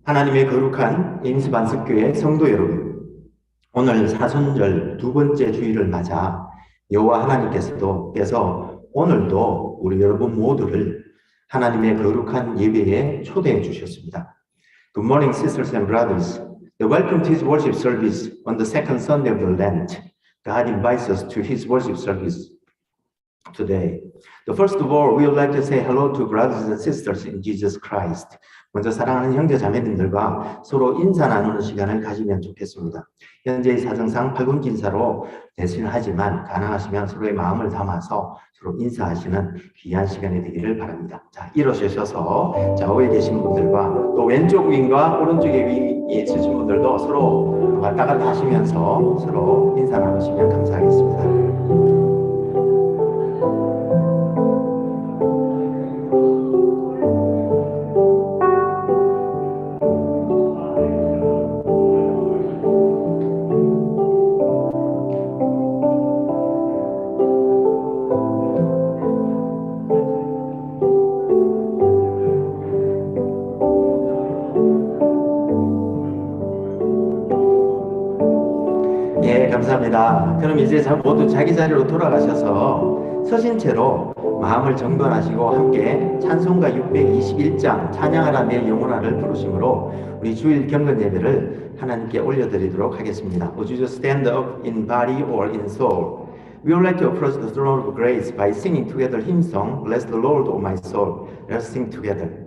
하나님의 거룩한 임수반석교회 성도 여러분, 오늘 사순절 두 번째 주일을 맞아 여호와 하나님께서 오늘도 우리 여러분 모두를 하나님의 거룩한 예배에 초대해 주셨습니다. Good morning, sisters and brothers. Welcome to His worship service on the second Sunday of the Lent. God invites us to His worship service today. First of all, we would like to say hello to brothers and sisters in Jesus Christ. 먼저 사랑하는 형제 자매님들과 서로 인사 나누는 시간을 가지면 좋겠습니다. 현재의 사정상 팔꿈치 인사로 대신하지만 가능하시면 서로의 마음을 담아서 서로 인사하시는 귀한 시간이 되기를 바랍니다. 자, 일어서셔서 좌우에 계신 분들과 또 왼쪽 위인과 오른쪽에 위에 있으신 분들도 서로 왔다 갔다 하시면서 서로 인사 나누시면 감사하겠습니다. 감사합니다. 그럼 이제 모두 자기 자리로 돌아가셔서 서신 채로 마음을 정돈하시고 함께 찬송가 621장 찬양하라 내 영혼아를 부르심으로 우리 주일 경건 예배를 하나님께 올려드리도록 하겠습니다. Would you just stand up in body or in soul? We would like to approach the throne of grace by singing together hymn song, Bless the Lord, O my soul. Let's sing together.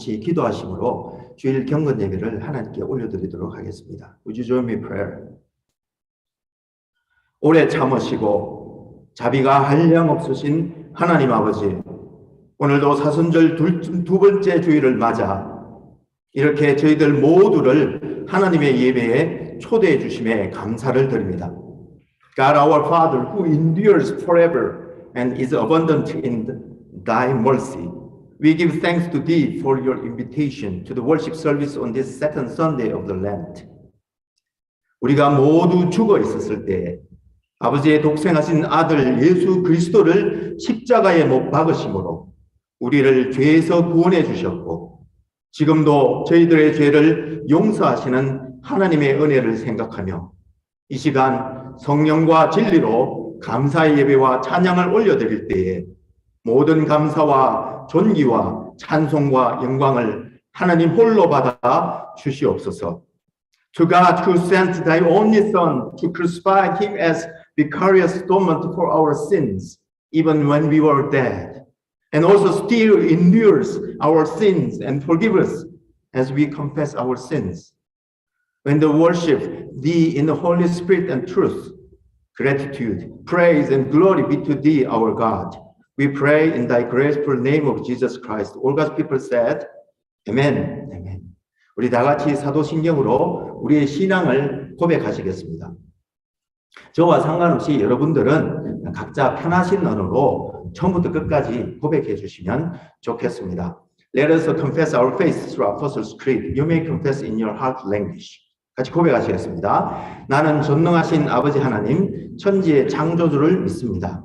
잠시 기도하심으로 주일 경건 예배를 하나님께 올려드리도록 하겠습니다. Would you join me in prayer? 오래 참으시고 자비가 한량없으신 하나님 아버지, 오늘도 사순절 두 번째 주일을 맞아 이렇게 저희들 모두를 하나님의 예배에 초대해 주심에 감사를 드립니다. God our Father who endures forever and is abundant in thy mercy. We give thanks to Thee for your invitation to the worship service on this second Sunday of the Lent. 우리가 모두 죽어 있었을 때 아버지의 독생하신 아들 예수 그리스도를 십자가에 못 박으심으로 우리를 죄에서 구원해 주셨고 지금도 저희들의 죄를 용서하시는 하나님의 은혜를 생각하며 이 시간 성령과 진리로 감사의 예배와 찬양을 올려드릴 때에 모든 감사와 존귀와 찬송과 영광을 하나님 홀로 받아 주시옵소서. To God who sent thy only Son to crucify him as vicarious atonement for our sins, even when we were dead, and also still endures our sins and forgive us as we confess our sins. When they worship thee in the Holy Spirit and truth, gratitude, praise, and glory be to thee, our God. We pray in thy graceful name of Jesus Christ. All God's people said, Amen. Amen. 우리 다 같이 사도신경으로 우리의 신앙을 고백하시겠습니다. 저와 상관없이 여러분들은 각자 편하신 언어로 처음부터 끝까지 고백해 주시면 좋겠습니다. Let us confess our faith through Apostles' Creed. You may confess in your heart language. 같이 고백하시겠습니다. 나는 전능하신 아버지 하나님, 천지의 창조주를 믿습니다.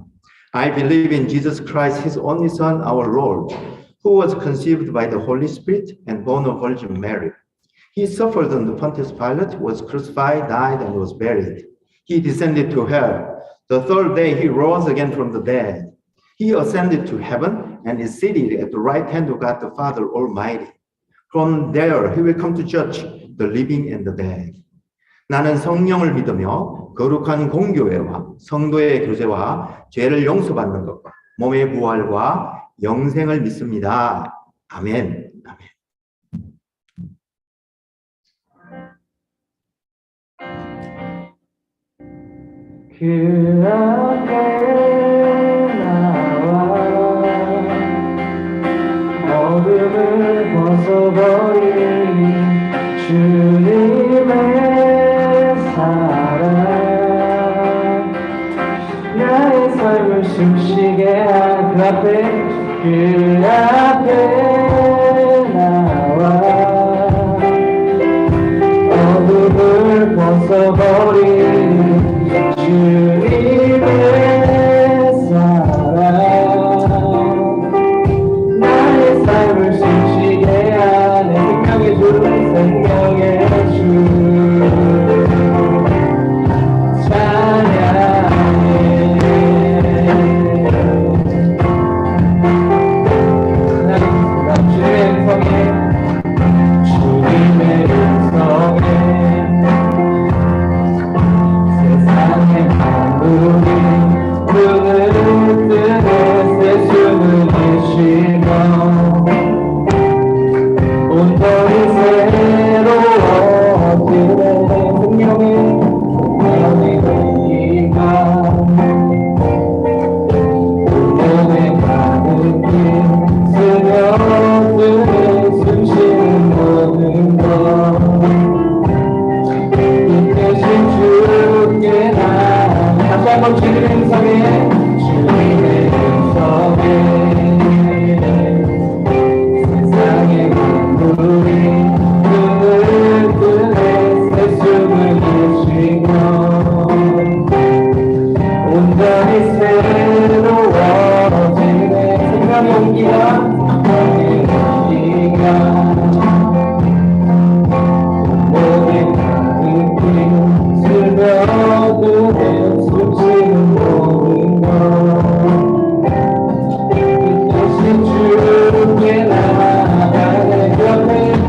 I believe in Jesus Christ, His only Son, our Lord, who was conceived by the Holy Spirit and born of Virgin Mary. He suffered under Pontius Pilate, was crucified, died, and was buried. He descended to hell. The third day he rose again from the dead. He ascended to heaven and is seated at the right hand of God the Father Almighty. From there he will come to judge the living and the dead. 나는 성령을 믿으며 거룩한 공교회와 성도의 교제와 죄를 용서받는 것과 몸의 부활과 영생을 믿습니다. 아멘. 아멘. 그 앞에 나와 어둠을 벗어버린 주님의 사랑 나의 삶을 숨쉬게 한 그 앞에 나와 어둠을 벗어버린 주님의 사랑 나의 삶을 숨쉬게 하네 생명의 주 찬양해 주님의 음성에 세상의 만물이 눈을 뜨네 세수는 계시며 온전히 새로워지네 생명의 의미가 온몸에 가득히 스며드네 숨쉬는 모든 것 이끄신 주께 나 다시 한번 주님의 음성에 세상의 만물이 눈을 뜨네 새숨을 내쉬며 온전히 새로워지네 생명의 온기가 몸에 가득히 스며드네 숨쉬는 모든 것 이끄신 주께 나아가네 그 앞에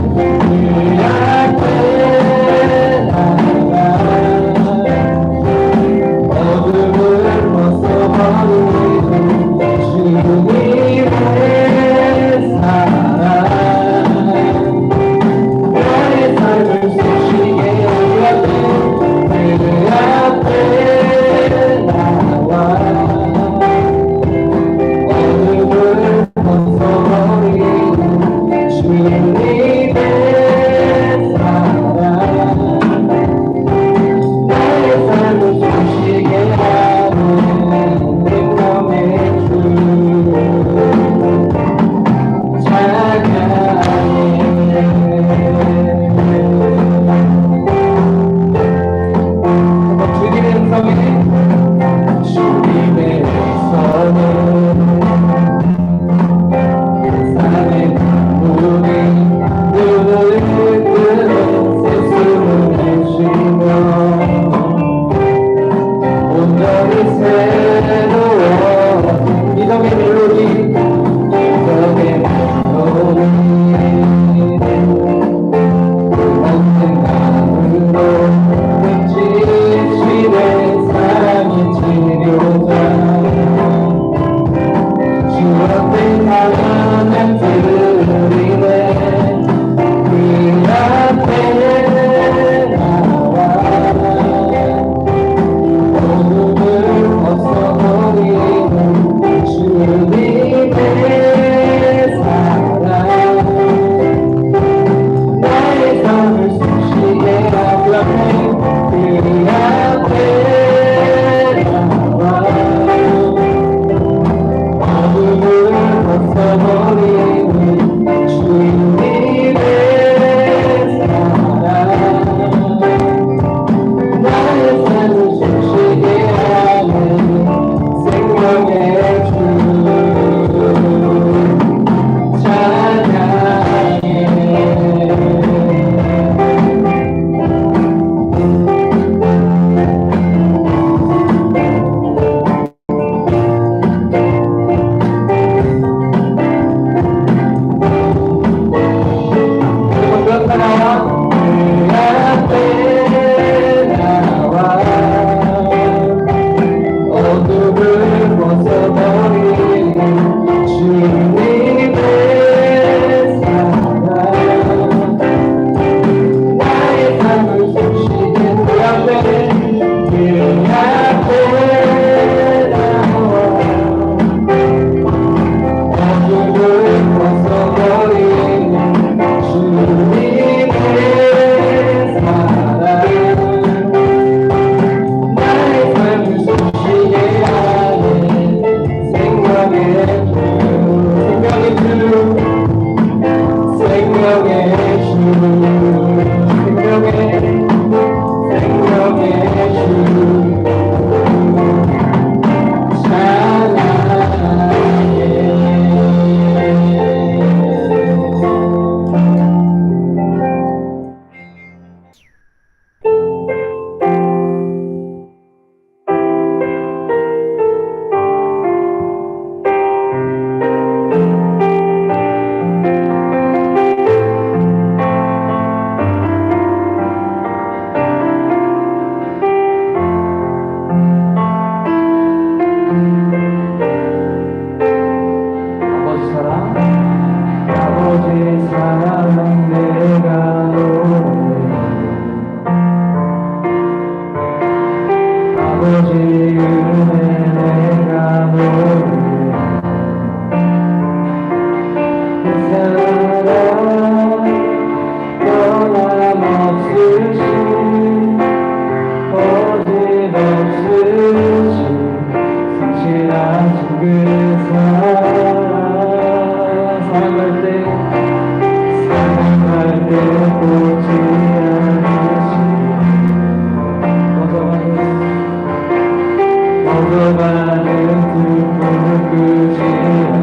걷어가는 등불을 끄지 않아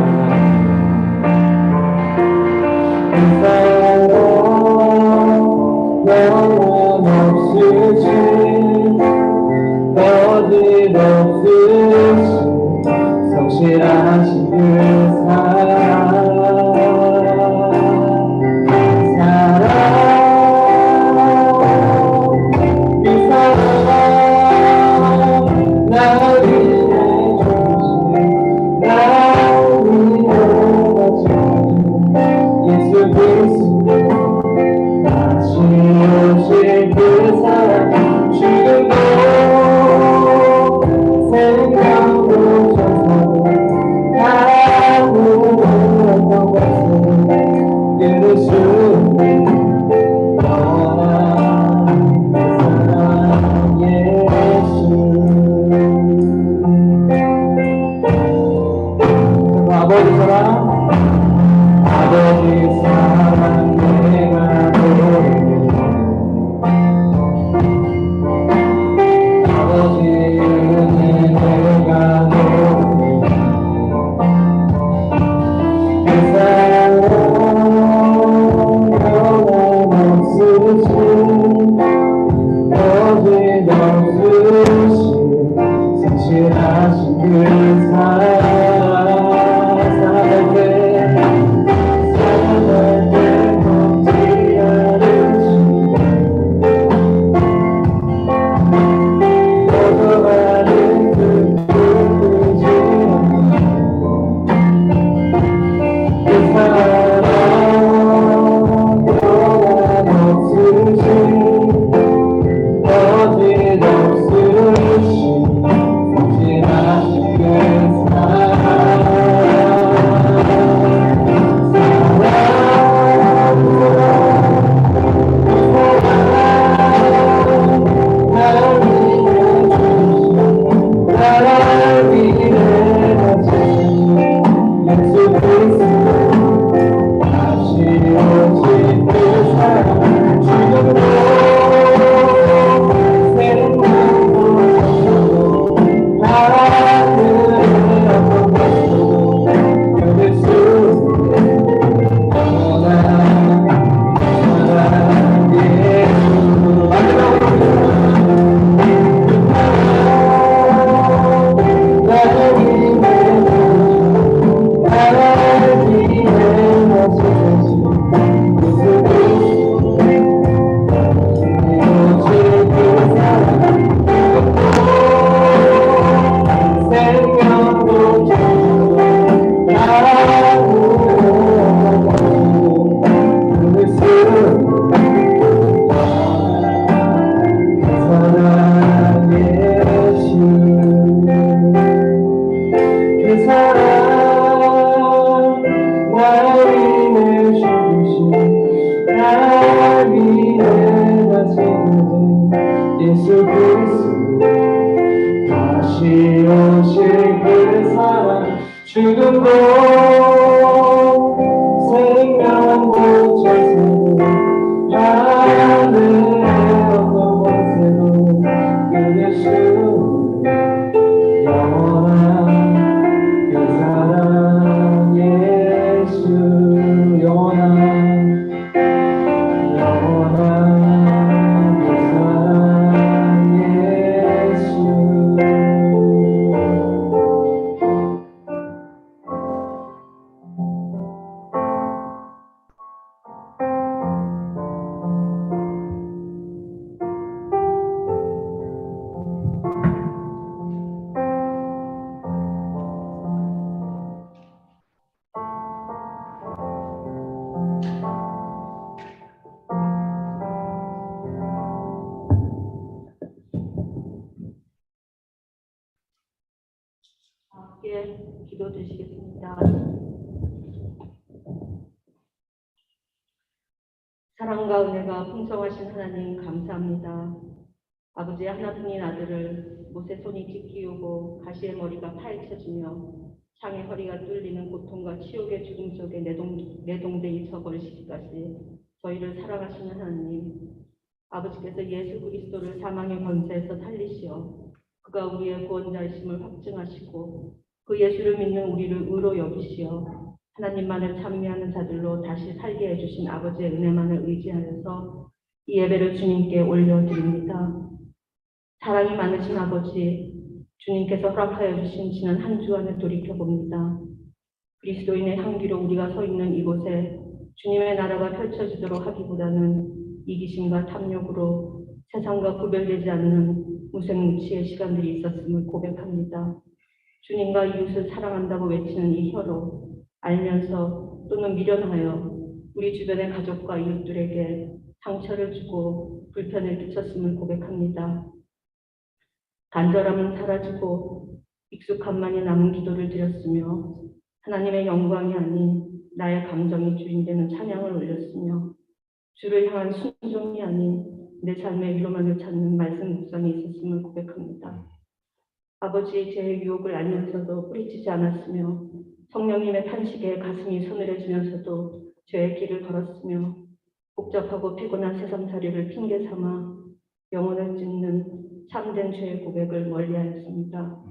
그 사랑 영원없으신 거짓없으신 성실하신 그 사랑 그 사랑 나를 위해 주신 나를 위해 바친 예수 그리스도 다시 오실 그 사랑 지금도 생명도 천사도 아무것도 없어도 끊을 수 없는 영원한 그 사랑 예수 아버지 사랑 아버지 사랑 내가 노래해 아버지 은혜 내가 노래해 그 사랑 영원없으신 거짓없으신 성실하신 그 사랑 사랑할 때 걷지 않으신 걷어가는 그 끄지 그 사랑 영원없으신 거짓없으신 성실하신 그 예수 그리스도 다시 오실 그 사랑 지금도 생명도 천사도 하늘의 어떤 곳에도 그 예수 영원한 그 사랑 예수 영원한 그 사랑 예수 함께 기도 드리겠습니다. 사랑과 은혜가 풍성하신 하나님 감사합니다. 아버지 하나뿐인 아들을 못의 손이 찢기우고 가시의 머리가 파헤쳐지며 창의 허리가 뚫리는 고통과 치욕의 죽음 속에 내동댕이 쳐버리시기까지 저희를 사랑하시는 하나님, 아버지께서 예수 그리스도를 사망의 권세에서 살리시어 그가 우리의 구원자이심을 확증하시고 그 예수를 믿는 우리를 의로 여기시어 하나님만을 찬미하는 자들로 다시 살게 해주신 아버지의 은혜만을 의지하여서 이 예배를 주님께 올려드립니다. 사랑이 많으신 아버지, 주님께서 허락하여 주신 지난 한 주간을 돌이켜봅니다. 그리스도인의 향기로 우리가 서 있는 이곳에 주님의 나라가 펼쳐지도록 하기보다는 이기심과 탐욕으로 세상과 구별되지 않는 무색무취의 시간들이 있었음을 고백합니다. 주님과 이웃을 사랑한다고 외치는 이 혀로 알면서 또는 미련하여 우리 주변의 가족과 이웃들에게 상처를 주고 불편을 끼쳤음을 고백합니다. 간절함은 사라지고 익숙함만이 남은 기도를 드렸으며 하나님의 영광이 아닌 나의 감정이 주인되는 찬양을 올렸으며 주를 향한 순종이 아닌 내 삶의 위로만을 찾는 말씀 묵상이 있었음을 고백합니다. 아버지, 제 유혹을 알면서도 뿌리치지 않았으며 성령님의 탄식에 가슴이 서늘해지면서도 죄의 길을 걸었으며 복잡하고 피곤한 세상살이를 핑계 삼아 영혼을 찢는 참된 죄의 고백을 멀리하였습니다.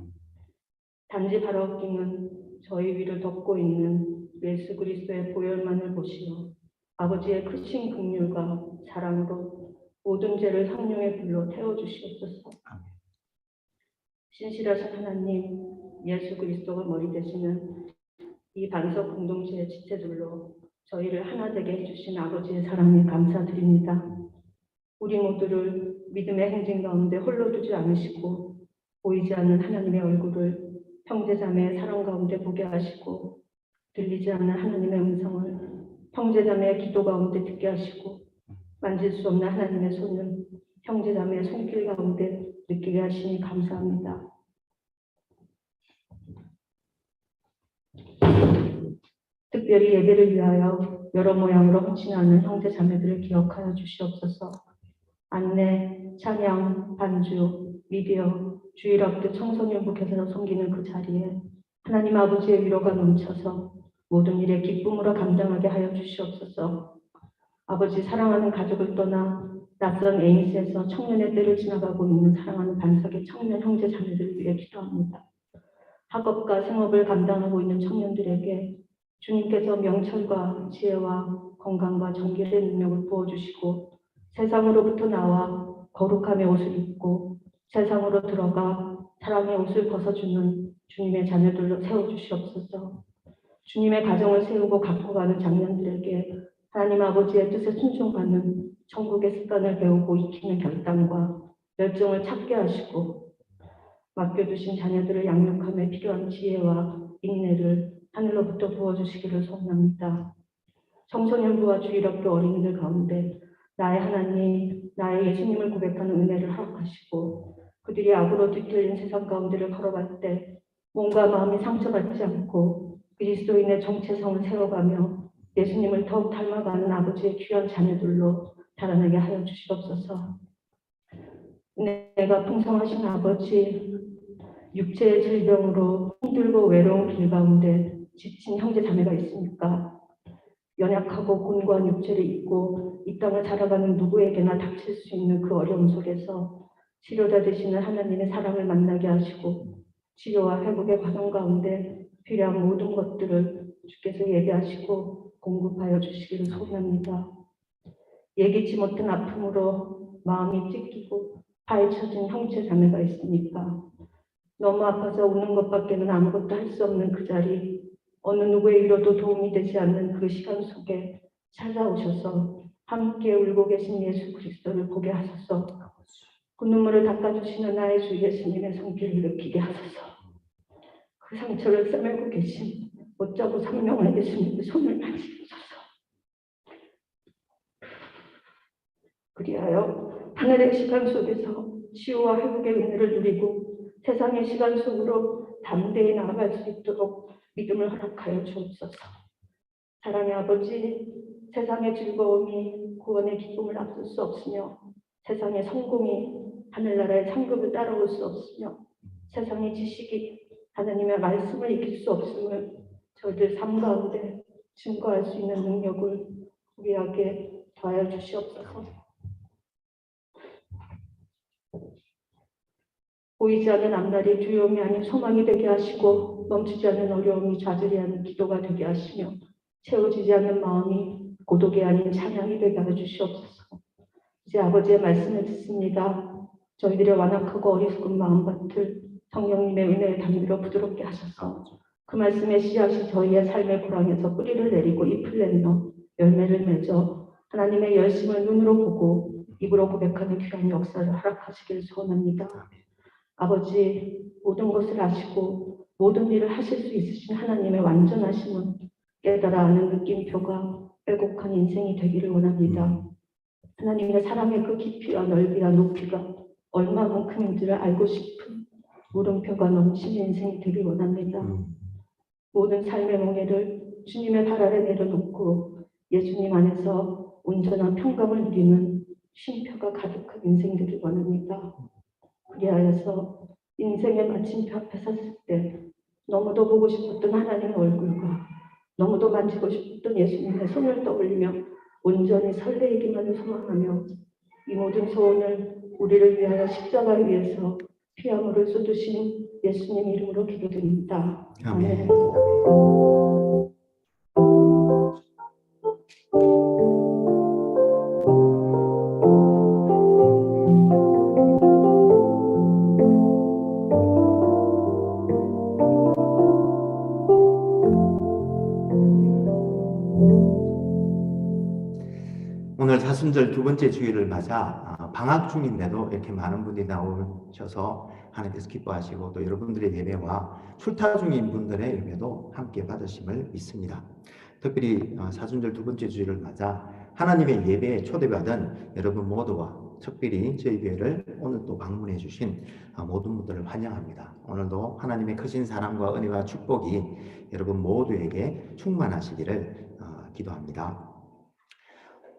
단지 바라옵기는 저희 위를 덮고 있는 예수 그리스도의 보혈만을 보시어 아버지의 크신 긍휼과 사랑으로 모든 죄를 성령의 불로 태워주시옵소서. 신실하신 하나님, 예수 그리스도가 머리 되시는 이 반석 공동체의 지체들로 저희를 하나 되게 해주신 아버지의 사랑에 감사드립니다. 우리 모두를 믿음의 행진 가운데 홀로 두지 않으시고 보이지 않는 하나님의 얼굴을 형제자매의 사랑 가운데 보게 하시고 들리지 않는 하나님의 음성을 형제자매의 기도 가운데 듣게 하시고 만질 수 없는 하나님의 손을 형제자매의 손길 가운데 느끼게 하시니 감사합니다. 특별히 예배를 위하여 여러 모양으로 헌신하는 형제자매들을 기억하여 주시옵소서. 안내, 찬양, 반주, 미디어, 주일학교 청소년부께서 섬기는 그 자리에 하나님 아버지의 위로가 넘쳐서 모든 일에 기쁨으로 감당하게 하여 주시옵소서. 아버지, 사랑하는 가족을 떠나 낯선 에임스에서 청년의 때를 지나가고 있는 사랑하는 반석의 청년 형제 자매들을 위해 기도합니다. 학업과 생업을 감당하고 있는 청년들에게 주님께서 명철과 지혜와 건강과 정결의 능력을 부어주시고 세상으로부터 나와 거룩함의 옷을 입고 세상으로 들어가 사랑의 옷을 벗어주는 주님의 자녀들로 세워주시옵소서. 주님의 가정을 세우고 갖고 가는 장년들에게 하나님 아버지의 뜻에 순종하는 천국의 습관을 배우고 익히는 결단과 열정을 찾게 하시고 맡겨두신 자녀들을 양육함에 필요한 지혜와 인내를 하늘로부터 부어주시기를 소원합니다. 청소년부와 주일학교 어린이들 가운데 나의 하나님, 나의 예수님을 고백하는 은혜를 허락하시고 그들이 악으로 뒤틀린 세상 가운데를 걸어갈 때 몸과 마음이 상처받지 않고 그리스도인의 정체성을 세워가며 예수님을 더욱 닮아가는 아버지의 귀한 자녀들로 자라나게 하여 주시옵소서. 내가 풍성하신 아버지, 육체의 질병으로 힘들고 외로운 길 가운데 지친 형제 자매가 있습니까? 연약하고 곤고한 육체를 입고 이 땅을 살아가는 누구에게나 닥칠 수 있는 그 어려움 속에서 치료자 되시는 하나님의 사랑을 만나게 하시고 치료와 회복의 과정 가운데 필요한 모든 것들을 주께서 예배하시고 공급하여 주시기를 소원합니다. 예기치 못한 아픔으로 마음이 찢기고 파헤쳐진 형제 자매가 있으니까 너무 아파서 우는 것밖에는 아무것도 할 수 없는 그 자리, 어느 누구의 위로도 도움이 되지 않는 그 시간 속에 찾아오셔서 함께 울고 계신 예수 그리스도를 보게 하소서. 그 눈물을 닦아주시는 나의 주 예수님의 손길을 느끼게 하소서. 그 상처를 싸매고 계신 어쩌고 상명한 예수님의 손을 만지소서. 그리하여 하늘의 시간 속에서 치유와 회복의 은혜를 누리고 세상의 시간 속으로 담대히 나아갈 수 있도록 믿음을 허락하여 주옵소서. 사랑의 아버지, 세상의 즐거움이 구원의 기쁨을 앞설 수 없으며 세상의 성공이 하늘나라의 상급을 따라올 수 없으며 세상의 지식이 하나님의 말씀을 이길 수 없음을 저희들 삶 가운데 증거할 수 있는 능력을 우리에게 더하여 주시옵소서. 보이지 않는 앞날이 두려움이 아닌 소망이 되게 하시고 멈추지 않는 어려움이 좌절이 아닌 기도가 되게 하시며 채워지지 않는 마음이 고독이 아닌 찬양이 되게 하여 주시옵소서. 이제 아버지의 말씀을 듣습니다. 저희들의 완악하고 어리석은 마음밭을 성령님의 은혜의 담비로 부드럽게 하셔서 그 말씀의 씨앗이 저희의 삶의 고랑에서 뿌리를 내리고 잎을 내며 열매를 맺어 하나님의 열심을 눈으로 보고 입으로 고백하는 귀한 역사를 허락하시길 소원합니다. 아버지, 모든 것을 아시고 모든 일을 하실 수 있으신 하나님의 완전하심은 깨달아 아는 느낌표가 빼곡한 인생이 되기를 원합니다. 하나님의 사랑의 그 깊이와 넓이와 높이가 얼마만큼인지를 알고 싶은 물음표가 넘치는 인생이 되길 원합니다. 모든 삶의 멍에를 주님의 발 아래 내려놓고 예수님 안에서 온전한 평강을 누리는 쉼표가 가득한 인생 되길 원합니다. 그리하여서 인생의 마침표 앞에 섰을 때 너무도 보고 싶었던 하나님의 얼굴과 너무도 만지고 싶었던 예수님의 손을 떠올리며 온전히 설레이기만을 소망하며 이 모든 소원을 우리를 위하여 십자가 위에서 피아물을 쏟으신 예수님 이름으로 기도드립니다. 아멘. 오늘 사순절 두 번째 주일을 맞아 방학 중인데도 이렇게 많은 분들이 나오셔서 하나님께서 기뻐하시고 또 여러분들의 예배와 출타 중인 분들의 예배도 함께 받으심을 믿습니다. 특별히 사순절 두 번째 주일을 맞아 하나님의 예배에 초대받은 여러분 모두와 특별히 저희 교회를 오늘 또 방문해 주신 모든 분들을 환영합니다. 오늘도 하나님의 크신 사랑과 은혜와 축복이 여러분 모두에게 충만하시기를 기도합니다.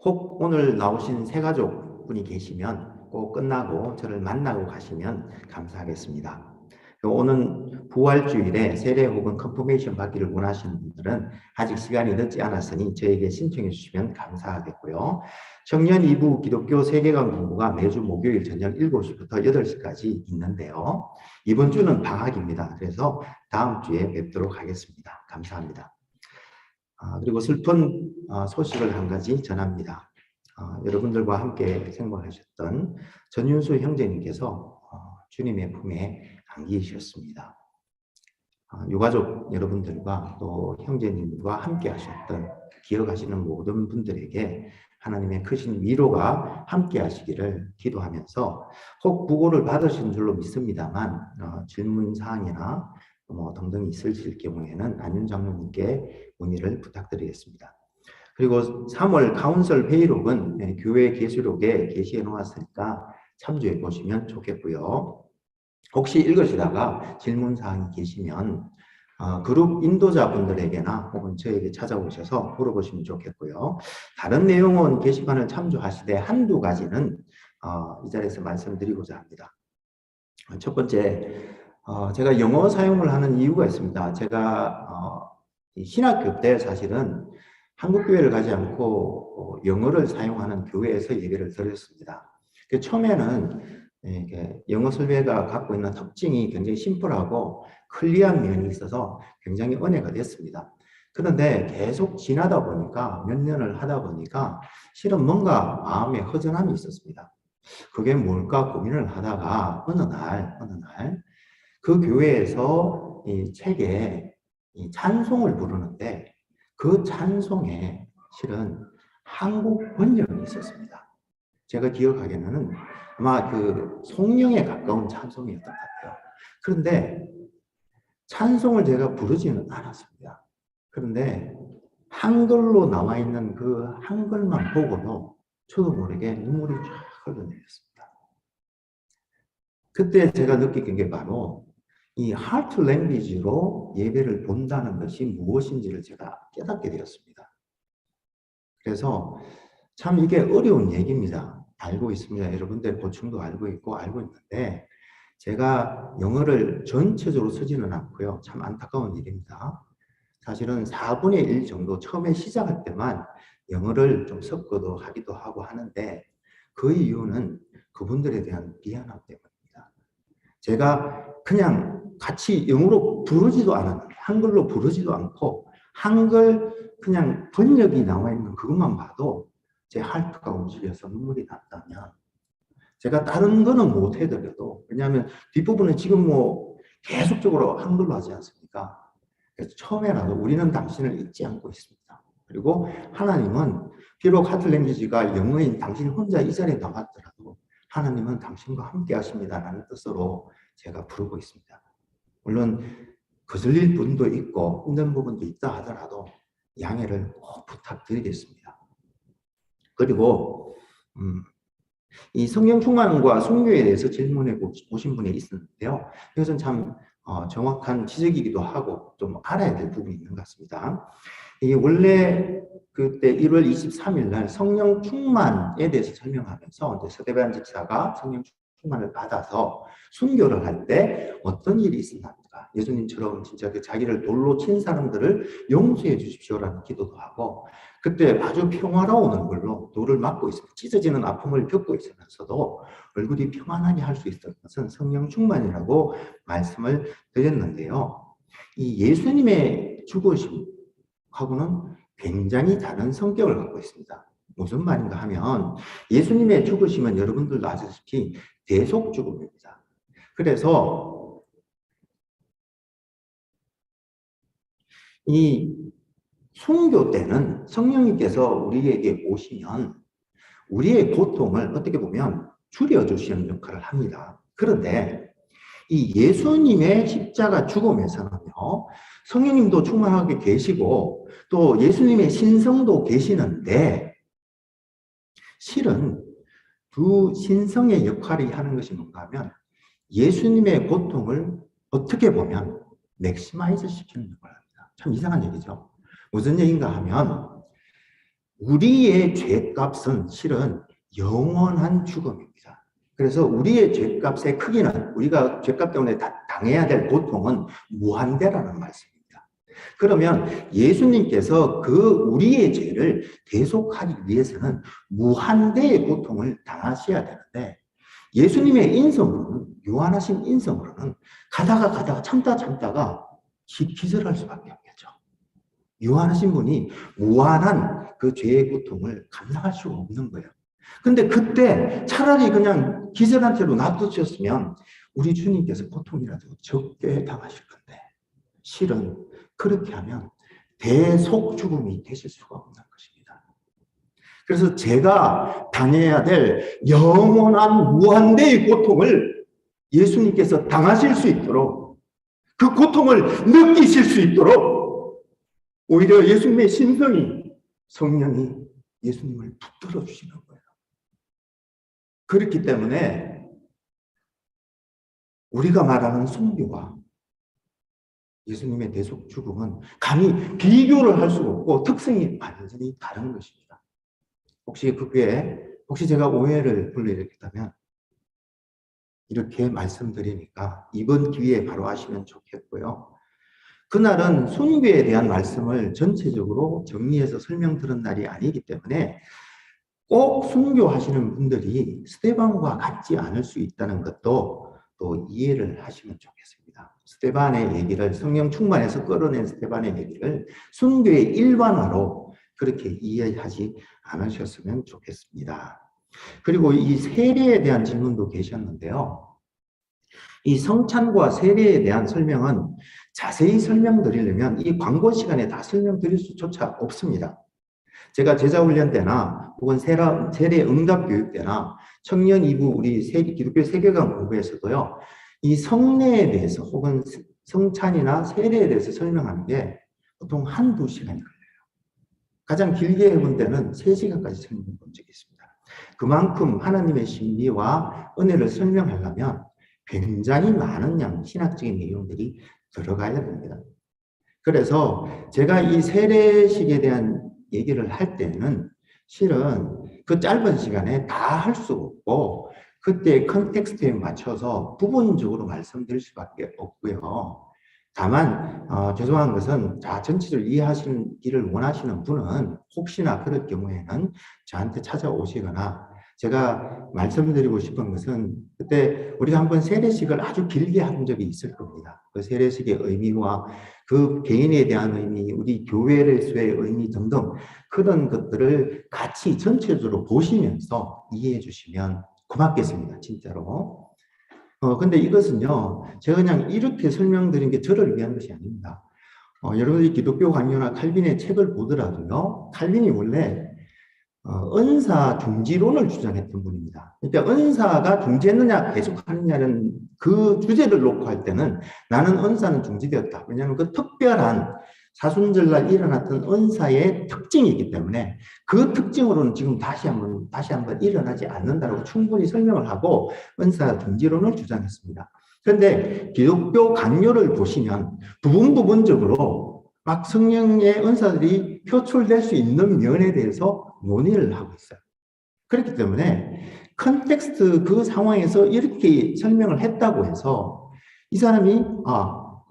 혹 오늘 나오신 세 가족 분이 계시면 꼭 끝나고 저를 만나고 가시면 감사하겠습니다. 오는 부활주일에 세례 혹은 컨퍼메이션 받기를 원하시는 분들은 아직 시간이 늦지 않았으니 저에게 신청해 주시면 감사하겠고요. 청년 2부 기독교 세계관 공부가 매주 목요일 저녁 7시부터 8시까지 있는데요. 이번 주는 방학입니다. 그래서 다음 주에 뵙도록 하겠습니다. 감사합니다. 그리고 슬픈 소식을 한 가지 전합니다. 여러분들과 함께 생활하셨던 전윤수 형제님께서 주님의 품에 안기셨습니다. 유가족 여러분들과 또 형제님과 함께 하셨던 기억하시는 모든 분들에게 하나님의 크신 위로가 함께 하시기를 기도하면서 혹 부고를 받으신 줄로 믿습니다만 질문사항이나 등등 있으실 경우에는 안윤 장로님께 문의를 부탁드리겠습니다. 그리고 3월 카운슬 회의록은 교회 계시록에 게시해 놓았으니까 참조해 보시면 좋겠고요. 혹시 읽으시다가 질문사항이 계시면 그룹 인도자분들에게나 혹은 저에게 찾아오셔서 물어보시면 좋겠고요. 다른 내용은 게시판을 참조하시되 한두 가지는 이 자리에서 말씀드리고자 합니다. 첫 번째, 제가 영어 사용을 하는 이유가 있습니다. 제가 신학교 때 사실은 한국교회를 가지 않고 영어를 사용하는 교회에서 예배를 드렸습니다. 처음에는 영어 설교가 갖고 있는 특징이 굉장히 심플하고 클리어한 면이 있어서 굉장히 은혜가 됐습니다. 그런데 계속 지나다 보니까 몇 년을 하다 보니까 실은 뭔가 마음에 허전함이 있었습니다. 그게 뭘까 고민을 하다가 어느 날 그 교회에서 이 책에 이 찬송을 부르는데 그 찬송에 실은 한국 번역이 있었습니다. 제가 기억하기에는 아마 그 송영에 가까운 찬송이었던 것 같아요. 그런데 찬송을 제가 부르지는 않았습니다. 그런데 한글로 나와 있는 그 한글만 보고도 저도 모르게 눈물이 쫙 흘러내렸습니다. 그때 제가 느낀 게 바로 이 하트 랭귀지로 예배를 본다는 것이 무엇인지를 제가 깨닫게 되었습니다. 그래서 참 이게 어려운 얘기입니다. 알고 있습니다. 여러분들 보충도 알고 있는데 제가 영어를 전체적으로 쓰지는 않고요. 참 안타까운 일입니다. 사실은 4분의 1 정도 처음에 시작할 때만 영어를 좀 섞어도 하기도 하고 하는데 그 이유는 그분들에 대한 미안함 때문입니다. 제가 그냥 같이 영어로 부르지도 않았는데 한글로 부르지도 않고 한글 그냥 번역이 나와 있는 그것만 봐도 제 하트가 움직여서 눈물이 났다면 제가 다른 거는 못 해드려도 왜냐하면 뒷부분은 지금 뭐 계속적으로 한글로 하지 않습니까? 그래서 처음에라도 우리는 당신을 잊지 않고 있습니다. 그리고 하나님은 비록 하트랭귀지가 영어인 당신 혼자 이 자리에 나왔더라도 하나님은 당신과 함께 하십니다라는 뜻으로 제가 부르고 있습니다. 물론 거슬릴 부분도 있고 힘든 부분도 있다 하더라도 양해를 꼭 부탁드리겠습니다. 그리고 이 성령 충만과 순교에 대해서 질문해 보신 분이 있었는데요. 이것은 참 정확한 지적이기도 하고 좀 알아야 될 부분이 있는 것 같습니다. 이게 원래 그때 1월 23일 날 성령 충만에 대해서 설명하면서 이제 서대반 집사가 성령 충만을 받아서 순교를 할 때 어떤 일이 있었는가, 예수님처럼 진짜 그 자기를 돌로 친 사람들을 용서해 주십시오라는 기도도 하고, 그때 아주 평화로운 얼굴로 돌을 맞고 있으면 찢어지는 아픔을 겪고 있으면서도 얼굴이 평안하게 할 수 있었던 것은 성령 충만이라고 말씀을 드렸는데요. 이 예수님의 죽으심하고는 굉장히 다른 성격을 갖고 있습니다. 무슨 말인가 하면 예수님의 죽으심은 여러분들도 아시다시피 대속 죽음입니다. 그래서 이 순교 때는 성령님께서 우리에게 오시면 우리의 고통을 어떻게 보면 줄여주시는 역할을 합니다. 그런데 이 예수님의 십자가 죽음에서는요, 성령님도 충만하게 계시고 또 예수님의 신성도 계시는데 실은 두 신성의 역할이 하는 것이 뭔가 하면 예수님의 고통을 어떻게 보면 맥시마이즈 시키는 역할을 합니다. 참 이상한 얘기죠. 무슨 얘기인가 하면 우리의 죄값은 실은 영원한 죽음입니다. 그래서 우리의 죄값의 크기는 우리가 죄값 때문에 당해야 될 고통은 무한대라는 말씀입니다. 그러면 예수님께서 그 우리의 죄를 대속하기 위해서는 무한대의 고통을 당하셔야 되는데 예수님의 인성으로는 유한하신 인성으로는 가다가 참다가 기절할 수밖에 없겠죠. 유한하신 분이 무한한 그 죄의 고통을 감당할 수가 없는 거예요. 근데 그때 차라리 그냥 기절한 채로 놔두셨으면 우리 주님께서 고통이라도 적게 당하실 건데 실은 그렇게 하면 대속 죽음이 되실 수가 없는 것입니다. 그래서 제가 당해야 될 영원한 무한대의 고통을 예수님께서 당하실 수 있도록 그 고통을 느끼실 수 있도록 오히려 예수님의 신성이 성령이 예수님을 붙들어 주시는 거예요. 그렇기 때문에 우리가 말하는 순교와 예수님의 대속 죽음은 감히 비교를 할 수가 없고 특성이 완전히 다른 것입니다. 혹시 제가 오해를 불러일으켰다면 이렇게 말씀드리니까 이번 기회에 바로 하시면 좋겠고요. 그날은 순교에 대한 말씀을 전체적으로 정리해서 설명드린 날이 아니기 때문에 꼭 순교하시는 분들이 스데반과 같지 않을 수 있다는 것도 또 이해를 하시면 좋겠습니다. 스데반의 얘기를 성령 충만해서 끌어낸 스데반의 얘기를 순교의 일반화로 그렇게 이해하지 않으셨으면 좋겠습니다. 그리고 이 세례에 대한 질문도 계셨는데요. 이 성찬과 세례에 대한 설명은 자세히 설명드리려면 이 광고 시간에 다 설명드릴 수조차 없습니다. 제가 제자훈련 때나 혹은 세례 응답 교육 때나 청년 2부 우리 기독교 세계관 공부에서도요. 이 성례에 대해서 혹은 성찬이나 세례에 대해서 설명하는 게 보통 한두 시간이 걸려요. 가장 길게 해본 때는 3시간까지 설명해 본 적이 있습니다. 그만큼 하나님의 신비와 은혜를 설명하려면 굉장히 많은 양 신학적인 내용들이 들어가야 됩니다. 그래서 제가 이 세례식에 대한 얘기를 할 때는 실은 그 짧은 시간에 다 할 수 없고 그때 컨텍스트에 맞춰서 부분적으로 말씀드릴 수밖에 없고요. 다만 죄송한 것은 전체를 이해하시기를 원하시는 분은 혹시나 그럴 경우에는 저한테 찾아오시거나 제가 말씀드리고 싶은 것은 그때 우리가 한번 세례식을 아주 길게 한 적이 있을 겁니다. 그 세례식의 의미와 그 개인에 대한 의미, 우리 교회로서의 의미 등등 그런 것들을 같이 전체적으로 보시면서 이해해 주시면 고맙겠습니다. 진짜로. 근데 이것은요, 제가 그냥 이렇게 설명드린 게 저를 위한 것이 아닙니다. 여러분들이 기독교 강요나 칼빈의 책을 보더라도요, 칼빈이 원래 은사 중지론을 주장했던 분입니다. 그러니까 은사가 중지했느냐 계속하느냐는 그 주제를 놓고 할 때는 나는 은사는 중지되었다. 왜냐하면 그 특별한 사순절날 일어났던 은사의 특징이 있기 때문에 그 특징으로는 지금 다시 한번 일어나지 않는다고 충분히 설명을 하고 은사 중지론을 주장했습니다. 그런데 기독교 강요를 보시면 부분적으로 막 성령의 은사들이 표출될 수 있는 면에 대해서 논의를 하고 있어요. 그렇기 때문에 컨텍스트 그 상황에서 이렇게 설명을 했다고 해서 이 사람이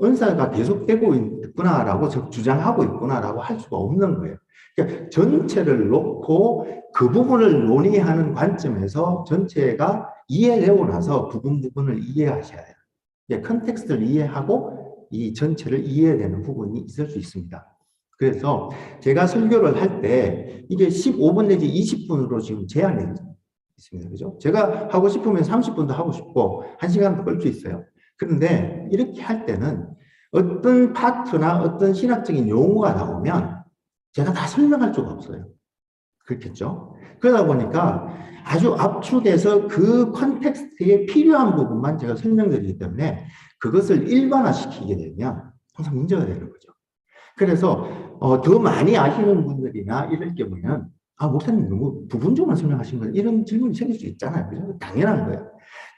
은사가 계속되고 있구나라고 주장하고 있구나라고 할 수가 없는 거예요. 그러니까 전체를 놓고 그 부분을 논의하는 관점에서 전체가 이해되고 나서 부분을 이해하셔야 해요. 컨텍스트를 이해하고 이 전체를 이해되는 부분이 있을 수 있습니다. 그래서 제가 설교를 할 때 이게 15분 내지 20분으로 지금 제한이 있습니다. 그죠? 제가 하고 싶으면 30분도 하고 싶고 1시간도 끌 수 있어요. 그런데 이렇게 할 때는 어떤 파트나 어떤 신학적인 용어가 나오면 제가 다 설명할 수가 없어요. 그렇겠죠? 그러다 보니까 아주 압축해서 그 컨텍스트에 필요한 부분만 제가 설명드리기 때문에 그것을 일반화시키게 되면 항상 문제가 되는 거죠. 그래서 더 많이 아시는 분들이나 이럴 경우에는 목사님 너무 부분적으로 설명하신 거예요. 이런 질문이 생길 수 있잖아요. 그죠? 당연한 거예요.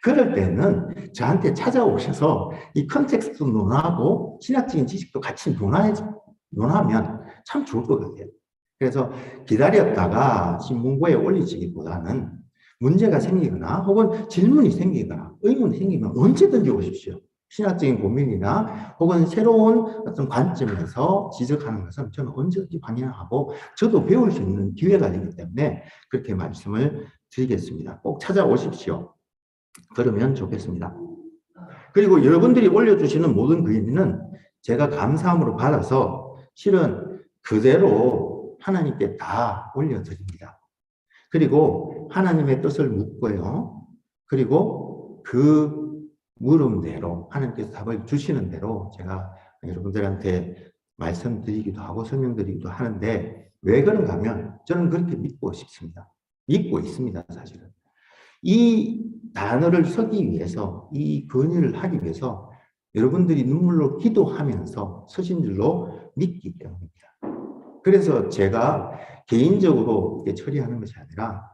그럴 때는 저한테 찾아오셔서 이 컨텍스트 논하고 신학적인 지식도 같이 논하면 참 좋을 것 같아요. 그래서 기다렸다가 신문고에 올리시기보다는 문제가 생기거나 혹은 질문이 생기거나 의문이 생기면 언제든지 오십시오. 신학적인 고민이나 혹은 새로운 어떤 관점에서 지적하는 것은 저는 언제든지 환영하고 저도 배울 수 있는 기회가 되기 때문에 그렇게 말씀을 드리겠습니다. 꼭 찾아오십시오. 그러면 좋겠습니다. 그리고 여러분들이 올려주시는 모든 의미는 제가 감사함으로 받아서 실은 그대로 하나님께 다 올려드립니다. 그리고 하나님의 뜻을 묻고요. 그리고 그 물음대로 하나님께서 답을 주시는 대로 제가 여러분들한테 말씀드리기도 하고 설명드리기도 하는데 왜 그런가 하면 저는 그렇게 믿고 싶습니다. 믿고 있습니다. 사실은. 이 단어를 서기 위해서 이 건의를 하기 위해서 여러분들이 눈물로 기도하면서 서신 줄로 믿기 때문입니다. 그래서 제가 개인적으로 이렇게 처리하는 것이 아니라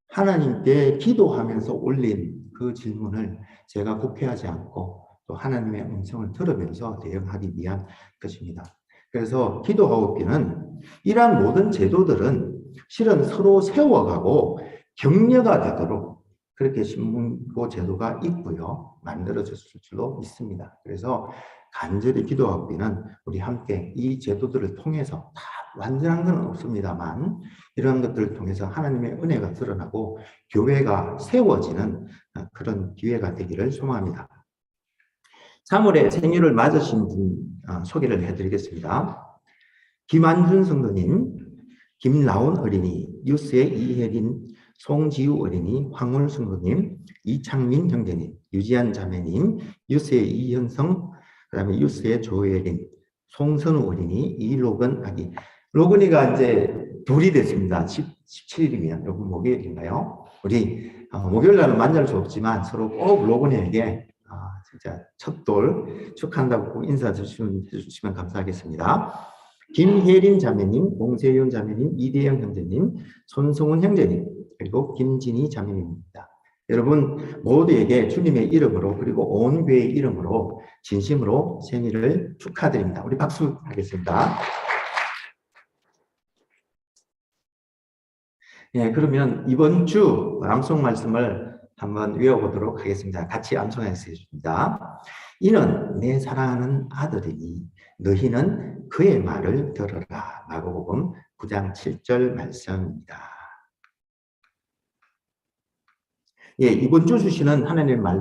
하나님께 기도하면서 올린 그 질문을 제가 국회하지 않고 또 하나님의 음성을 들으면서 대응하기 위한 것입니다. 그래서 기도하고 있기는 이러한 모든 제도들은 실은 서로 세워가고 격려가 되도록 그렇게 신문고 제도가 있고요. 만들어졌을 줄로 믿습니다. 그래서 간절히 기도하고 있기는 우리 함께 이 제도들을 통해서 다 완전한 건 없습니다만 이런 것들을 통해서 하나님의 은혜가 드러나고 교회가 세워지는 그런 기회가 되기를 소망합니다. 3월에 생일을 맞으신 분 소개를 해드리겠습니다. 김한준 성도님, 김나온 어린이, 뉴스의 이혜린, 송지우 어린이, 황울 성도님, 이창민 형제님, 유지한 자매님, 뉴스의 이현성, 그 다음에 뉴스의 조혜린, 송선우 어린이, 이로건 아기. 로건이가 이제 둘이 됐습니다. 17일이면, 요번 목요일인가요? 우리, 목요일 날은 만날 수 없지만 서로 꼭 로건이에게, 진짜 첫 돌 축하한다고 꼭 인사 해주시면 감사하겠습니다. 김혜린 자매님, 공세윤 자매님, 이대영 형제님, 손성훈 형제님, 그리고 김진희 자매님입니다. 여러분 모두에게 주님의 이름으로 그리고 온 교회의 이름으로 진심으로 생일을 축하드립니다. 우리 박수 하겠습니다. 예, 그러면 이번 주 낭송 말씀을 한번 외워보도록 하겠습니다. 같이 암송하겠습니다. 이는 내 사랑하는 아들이니 너희는 그의 말을 들어라. 마가복음 9장 7절 말씀입니다. 예, 이번 주 주시는 하나님의 말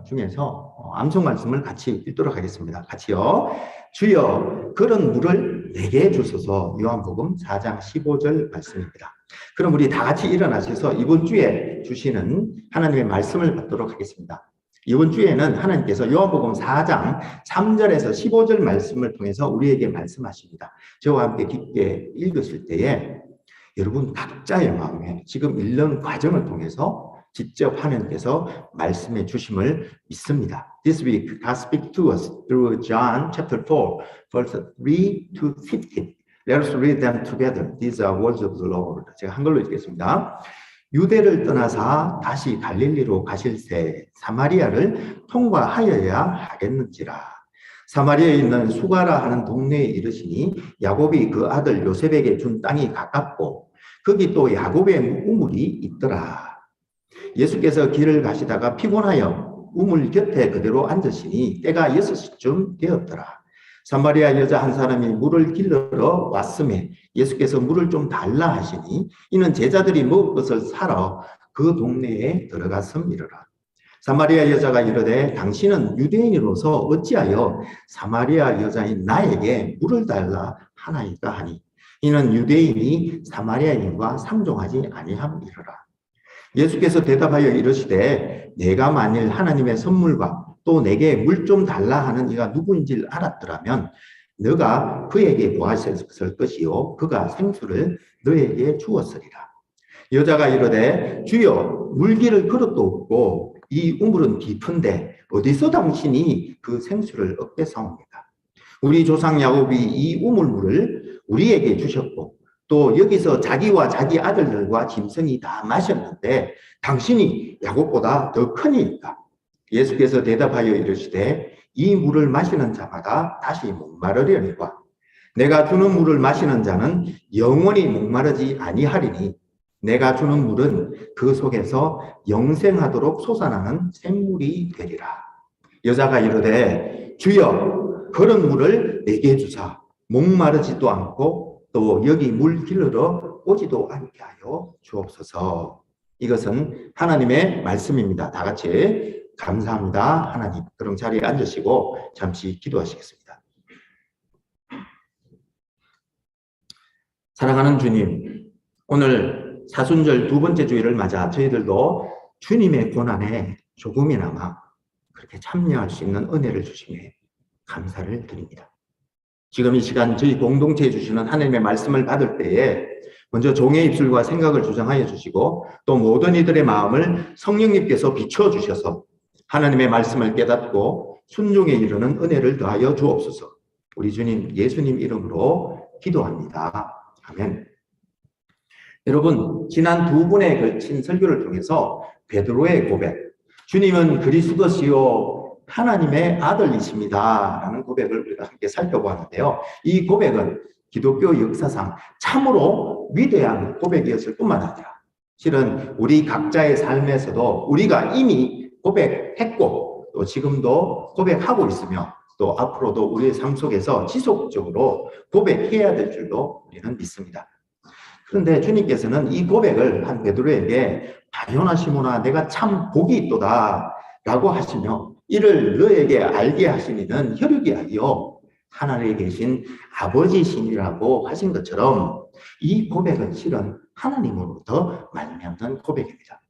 중에서 암송 말씀을 같이 읽도록 하겠습니다. 같이요. 주여 그런 물을 내게 주소서. 요한복음 4장 15절 말씀입니다. 그럼 우리 다 같이 일어나셔서 이번 주에 주시는 하나님의 말씀을 받도록 하겠습니다. 이번 주에는 하나님께서 요한복음 4장 3절에서 15절 말씀을 통해서 우리에게 말씀하십니다. 저와 함께 깊게 읽으실 때에 여러분 각자의 마음에 지금 읽는 과정을 통해서 직접 하나님께서 말씀해 주심을 믿습니다. This week, God speaks to us through John chapter 4, verse 3 to 15. Let us read them together. These are words of the Lord. 제가 한글로 읽겠습니다. 유대를 떠나사 다시 갈릴리로 가실새 사마리아를 통과하여야 하겠는지라. 사마리아에 있는 수가라 하는 동네에 이르시니 야곱이 그 아들 요셉에게 준 땅이 가깝고 거기 또 야곱의 우물이 있더라. 예수께서 길을 가시다가 피곤하여 우물 곁에 그대로 앉으시니 때가 6시쯤 되었더라. 사마리아 여자 한 사람이 물을 길러러 왔음에 예수께서 물을 좀 달라 하시니 이는 제자들이 먹을 것을 사러 그 동네에 들어갔음이로라. 사마리아 여자가 이르되 당신은 유대인으로서 어찌하여 사마리아 여자인 나에게 물을 달라 하나이까 하니 이는 유대인이 사마리아인과 상종하지 아니함이로라. 예수께서 대답하여 이르시되 내가 만일 하나님의 선물과 또 내게 물 좀 달라 하는 이가 누구인지를 알았더라면 너가 그에게 구하셨을 것이요 그가 생수를 너에게 주었으리라. 여자가 이르되 주여 물기를 그릇도 없고 이 우물은 깊은데 어디서 당신이 그 생수를 얻게 사옵니까? 우리 조상 야곱이 이 우물물을 우리에게 주셨고 또 여기서 자기와 자기 아들들과 짐승이 다 마셨는데 당신이 야곱보다 더 크니까. 예수께서 대답하여 이르시되 이 물을 마시는 자마다 다시 목마르려니와 내가 주는 물을 마시는 자는 영원히 목마르지 아니하리니 내가 주는 물은 그 속에서 영생하도록 솟아나는 샘물이 되리라. 여자가 이르되 주여 그런 물을 내게 주사 목마르지도 않고 또 여기 물 길러러 오지도 않게 하여 주옵소서. 이것은 하나님의 말씀입니다. 다 같이 감사합니다. 하나님. 그럼 자리에 앉으시고 잠시 기도하시겠습니다. 사랑하는 주님, 오늘 사순절 두 번째 주일을 맞아 저희들도 주님의 고난에 조금이나마 그렇게 참여할 수 있는 은혜를 주심에 감사를 드립니다. 지금 이 시간 저희 공동체에 주시는 하나님의 말씀을 받을 때에 먼저 종의 입술과 생각을 주장하여 주시고 또 모든 이들의 마음을 성령님께서 비춰주셔서 하나님의 말씀을 깨닫고 순종에 이르는 은혜를 더하여 주옵소서. 우리 주님 예수님 이름으로 기도합니다. 아멘. 여러분, 지난 두 번에 걸친 설교를 통해서 베드로의 고백, 주님은 그리스도시요 하나님의 아들이십니다 라는 고백을 우리가 함께 살펴보았는데요. 이 고백은 기독교 역사상 참으로 위대한 고백이었을 뿐만 아니라 실은 우리 각자의 삶에서도 우리가 이미 고백했고 또 지금도 고백하고 있으며 또 앞으로도 우리의 삶 속에서 지속적으로 고백해야 될 줄로 우리는 믿습니다. 그런데 주님께서는 이 고백을 한 베드로에게 바요나 시몬아 내가 참 복이 있도다 라고 하시며 이를 너에게 알게 하신 이는 혈육이 아니요 하늘에 계신 아버지시니라고 하신 것처럼 이 고백은 실은 하나님으로부터 말미암는 고백입니다.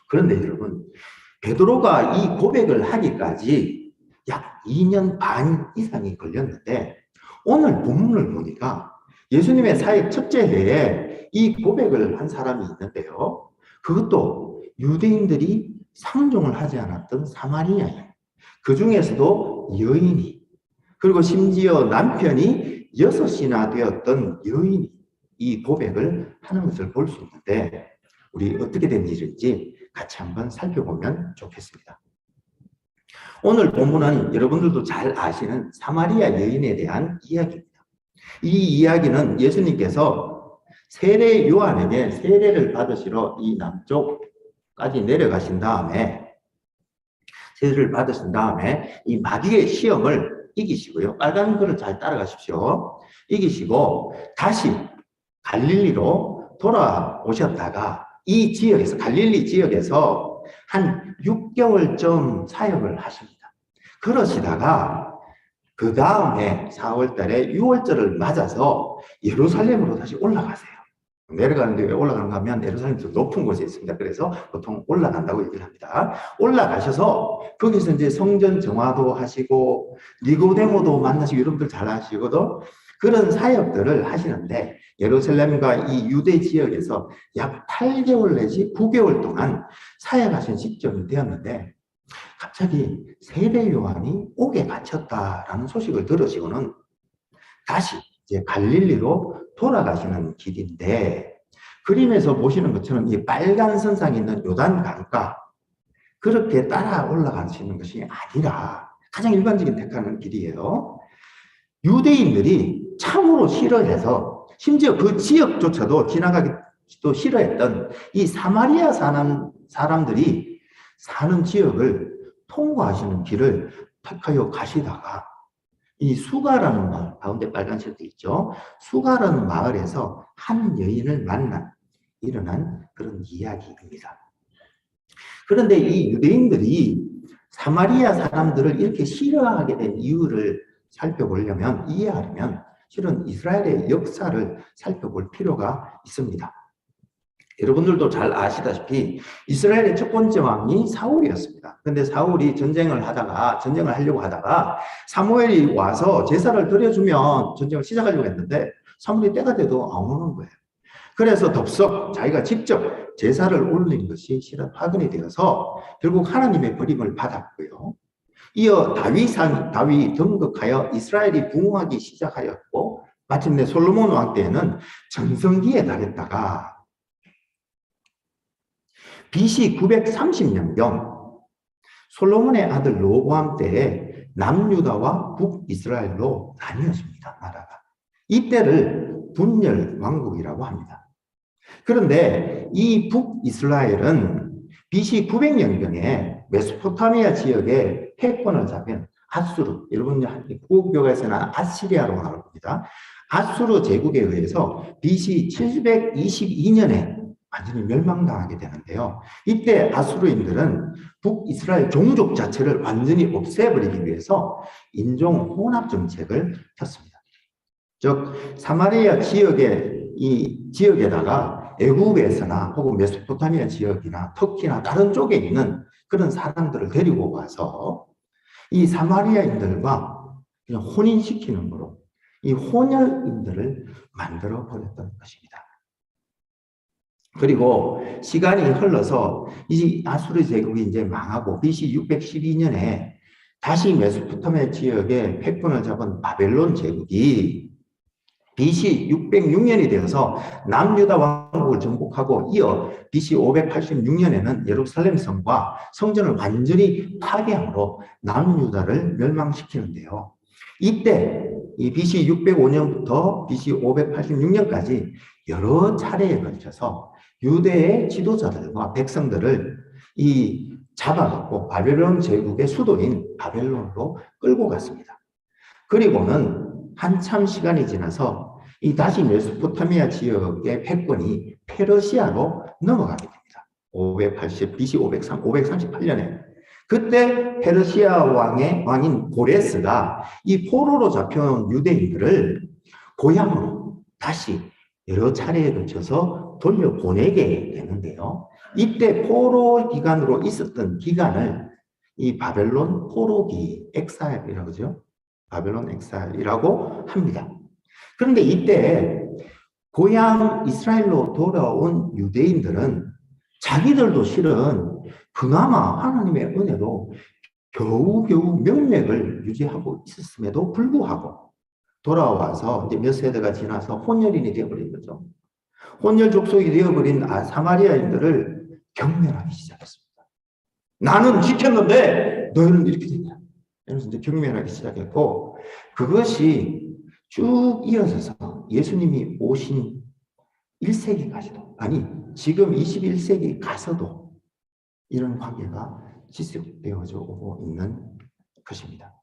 그런데 여러분, 베드로가 이 고백을 하기까지 약 2년 반 이상이 걸렸는데 오늘 본문을 보니까 예수님의 사역 첫째 해에 이 고백을 한 사람이 있는데요. 그것도 유대인들이 상종을 하지 않았던 사마리아인, 그 중에서도 여인이, 그리고 심지어 남편이 6이나 되었던 여인이 이 고백을 하는 것을 볼 수 있는데 우리 어떻게 된 일인지 같이 한번 살펴보면 좋겠습니다. 오늘 본문은 여러분들도 잘 아시는 사마리아 여인에 대한 이야기입니다. 이 이야기는 예수님께서 세례 요한에게 세례를 받으시러 이 남쪽 까지 내려가신 다음에 세례를 받으신 다음에 이 마귀의 시험을 이기시고요. 빨간 글을 잘 따라가십시오. 이기시고 다시 갈릴리로 돌아오셨다가 이 지역에서 갈릴리 지역에서 한 6개월쯤 사역을 하십니다. 그러시다가 그 다음에 4월 달에 6월절을 맞아서 예루살렘으로 다시 올라가세요. 내려가는데 왜 올라가는가 하면 예루살렘에서 높은 곳에 있습니다. 그래서 보통 올라간다고 얘기를 합니다. 올라가셔서 거기서 이제 성전 정화도 하시고 니고데모도 만나시고 여러분들 잘 아시거든. 그런 사역들을 하시는데 예루살렘과 이 유대 지역에서 약 8개월 내지 9개월 동안 사역하신 시점이 되었는데 갑자기 세례 요한이 옥에 갇혔다라는 소식을 들으시고는 다시 이제 갈릴리로 돌아가시는 길인데 그림에서 보시는 것처럼 이 빨간 선상에 있는 요단 강가 그렇게 따라 올라가시는 것이 아니라 가장 일반적인 택하는 길이에요. 유대인들이 참으로 싫어해서 심지어 그 지역조차도 지나가기도 싫어했던 이 사마리아 사는 사람들이 사는 지역을 통과하시는 길을 택하여 가시다가 이 수가라는 마을, 가운데 빨간색도 있죠. 수가라는 마을에서 한 여인을 만나 일어난 그런 이야기입니다. 그런데 이 유대인들이 사마리아 사람들을 이렇게 싫어하게 된 이유를 살펴보려면, 이해하려면 실은 이스라엘의 역사를 살펴볼 필요가 있습니다. 여러분들도 잘 아시다시피 이스라엘의 첫 번째 왕이 사울이었습니다. 근데 사울이 전쟁을 하려고 하다가 사무엘이 와서 제사를 드려주면 전쟁을 시작하려고 했는데 사무엘이 때가 돼도 안 오는 거예요. 그래서 덥석 자기가 직접 제사를 올린 것이 실은 파근이 되어서 결국 하나님의 버림을 받았고요. 이어 다윗 등극하여 이스라엘이 부흥하기 시작하였고 마침내 솔로몬 왕 때에는 전성기에 달했다가 BC 930년경 솔로몬의 아들 로보암 때에 남유다와 북이스라엘로 나뉘었습니다. 나라가. 이때를 분열 왕국이라고 합니다. 그런데 이 북이스라엘은 BC 900년경에 메소포타미아 지역에 패권을 잡은 아수르, 여러분 국어교과서에는 아시리아로 나옵니다. 아수르 제국에 의해서 BC 722년에 완전히 멸망당하게 되는데요. 이때 아수르인들은 북이스라엘 종족 자체를 완전히 없애버리기 위해서 인종 혼합 정책을 폈습니다. 즉 사마리아 지역에다가 애굽에서나 혹은 메소포타미아 지역이나 터키나 다른 쪽에 있는 그런 사람들을 데리고 와서 이 사마리아인들과 그냥 혼인시키는 거로 이 혼혈인들을 만들어 버렸던 것입니다. 그리고 시간이 흘러서 이 아수르 제국이 이제 망하고 BC 612년에 다시 메소포타미아 지역에 패권을 잡은 바벨론 제국이 BC 606년이 되어서 남유다 왕국을 정복하고 이어 BC 586년에는 예루살렘 성과 성전을 완전히 파괴함으로 남유다를 멸망시키는데요. 이때 이 BC 605년부터 BC 586년까지 여러 차례에 걸쳐서 유대의 지도자들과 백성들을 잡아갖고 바벨론 제국의 수도인 바벨론으로 끌고 갔습니다. 그리고는 한참 시간이 지나서 다시 메소포타미아 지역의 패권이 페르시아로 넘어가게 됩니다. BC 538년에. 그때 페르시아 왕인 고레스가 이 포로로 잡혀온 유대인들을 고향으로 다시 여러 차례에 걸쳐서 돌려보내게 되는데요. 이때 포로 기간으로 있었던 기간을 이 바벨론 포로기 엑사일이라고 그러죠. 바벨론 엑사일이라고 합니다. 그런데 이때 고향 이스라엘로 돌아온 유대인들은 자기들도 실은 그나마 하나님의 은혜로 겨우겨우 명맥을 유지하고 있었음에도 불구하고 돌아와서 이제 몇 세대가 지나서 혼혈인이 되어버린 거죠. 혼혈 족속이 되어버린 사마리아인들을 경멸하기 시작했습니다. 나는 지켰는데 너희는 이렇게 됐냐. 이러면서 이제 경멸하기 시작했고 그것이 쭉 이어져서 예수님이 오신 1세기까지도 아니 지금 21세기 가서도 이런 관계가 지속되어져 오고 있는 것입니다.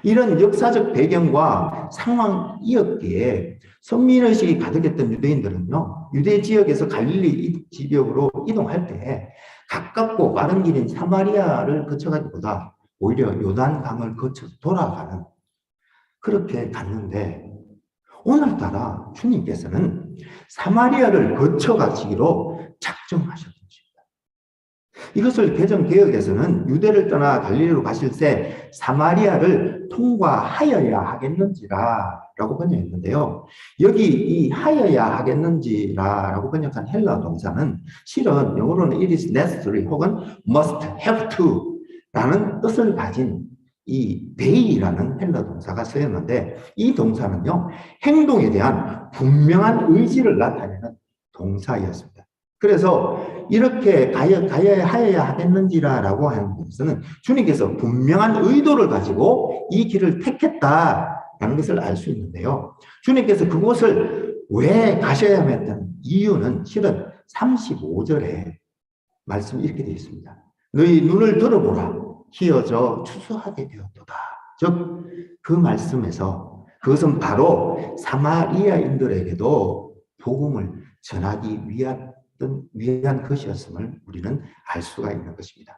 이런 역사적 배경과 상황이었기에 선민의식이 가득했던 유대인들은요, 유대 지역에서 갈릴리 지역으로 이동할 때 가깝고 빠른 길인 사마리아를 거쳐가기보다 오히려 요단강을 거쳐 돌아가는, 그렇게 갔는데 오늘따라 주님께서는 사마리아를 거쳐 가시기로 작정하셨던 것입니다. 이것을 개정개혁에서는 유대를 떠나 갈릴리로 가실 때 사마리아를 통과하여야 하겠는지라 라고 번역했는데요. 여기 이 하여야 하겠는지라 라고 번역한 헬라 동사는 실은 영어로는 it is necessary 혹은 must have to 라는 뜻을 가진 이 데이라는 헬라 동사가 쓰였는데, 이 동사는요, 행동에 대한 분명한 의지를 나타내는 동사였습니다. 그래서 이렇게 하여야 하겠는지라고 하는 것은 주님께서 분명한 의도를 가지고 이 길을 택했다라는 것을 알 수 있는데요. 주님께서 그곳을 왜 가셔야 했던 이유는 실은 35절에 말씀이 이렇게 되어 있습니다. 너희 눈을 들어보라. 희어져 추수하게 되었도다. 즉, 그 말씀에서 그것은 바로 사마리아인들에게도 복음을 전하기 위한 것이었음을 우리는 알 수가 있는 것입니다.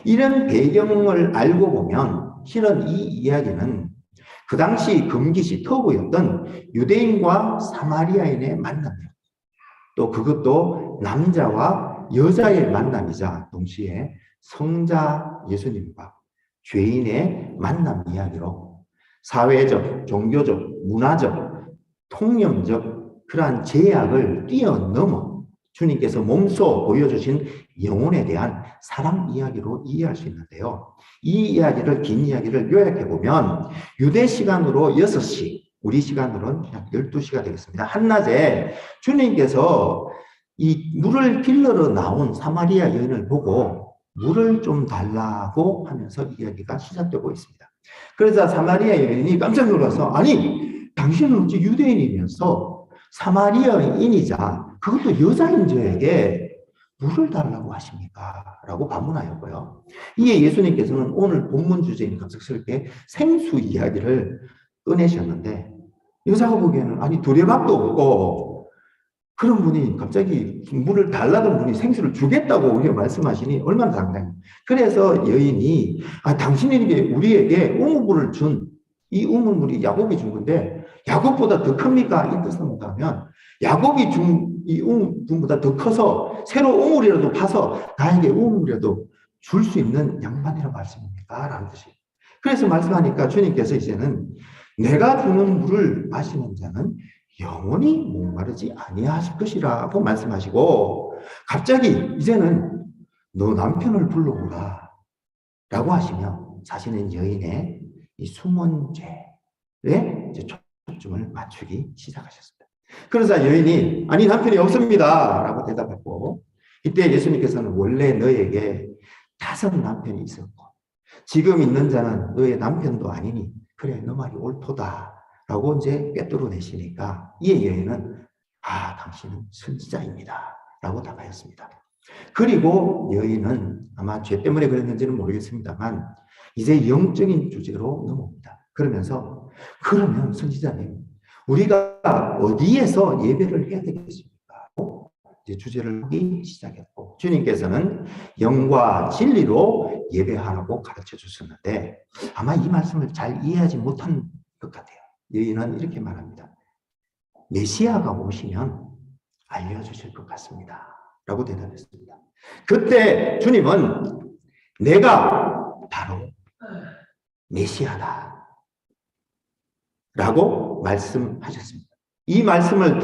이런 배경을 알고 보면 실은 이 이야기는 그 당시 금기시 터부였던 유대인과 사마리아인의 만남이었고, 또 그것도 남자와 여자의 만남이자 동시에 성자 예수님과 죄인의 만남 이야기로 사회적, 종교적, 문화적, 통념적 그러한 제약을 뛰어넘어 주님께서 몸소 보여주신 영혼에 대한 사랑 이야기로 이해할 수 있는데요. 이 이야기를, 긴 이야기를 요약해보면 유대 시간으로 6시, 우리 시간으로는 약 12시가 되겠습니다. 한낮에 주님께서 이 물을 길러러 나온 사마리아 여인을 보고 물을 좀 달라고 하면서 이야기가 시작되고 있습니다. 그래서 사마리아 여인이 깜짝 놀라서, 아니, 당신은 어찌 유대인이면서 사마리아인이자 그것도 여자인 저에게 물을 달라고 하십니까? 라고 반문하였고요. 이에 예수님께서는 오늘 본문 주제인 갑작스럽게 생수 이야기를 꺼내셨는데, 여자가 보기에는 아니 두레박도 없고 그런 분이 갑자기 물을 달라던 분이 생수를 주겠다고 우리가 말씀하시니 얼마나 당당해요. 그래서 여인이 당신이 우리에게 우물물을 준 이 우물물이 야곱이 준 건데 야곱보다 더 큽니까? 이 뜻은 뭐냐면 야곱이 준 이 우물보다 더 커서 새로 우물이라도 파서 나에게 우물이라도 줄 수 있는 양반이란 말씀입니까? 라는 뜻이에요. 그래서 말씀하니까 주님께서 이제는 내가 주는 물을 마시는 자는 영원히 목마르지 아니하실 것이라고 말씀하시고, 갑자기 이제는 너 남편을 불러오라 라고 하시며 자신은 여인의 이 숨은 죄에 초점을 맞추기 시작하셨습니다. 그러자 여인이 아니 남편이 없습니다 라고 대답했고, 이때 예수님께서는 원래 너에게 5 남편이 있었고 지금 있는 자는 너의 남편도 아니니 그래 너 말이 옳도다 라고 이제 꿰뚫어내시니까 이에 여인은 당신은 선지자입니다 라고 답하였습니다. 그리고 여인은 아마 죄 때문에 그랬는지는 모르겠습니다만 이제 영적인 주제로 넘어옵니다. 그러면서 그러면 선지자님 우리가 어디에서 예배를 해야 되겠습니까? 이제 주제를 하기 시작했고, 주님께서는 영과 진리로 예배하라고 가르쳐 주셨는데 아마 이 말씀을 잘 이해하지 못한 것 같아요. 여인은 이렇게 말합니다. 메시아가 오시면 알려주실 것 같습니다 라고 대답했습니다. 그때 주님은 내가 바로 메시아다 라고 말씀하셨습니다. 이 말씀을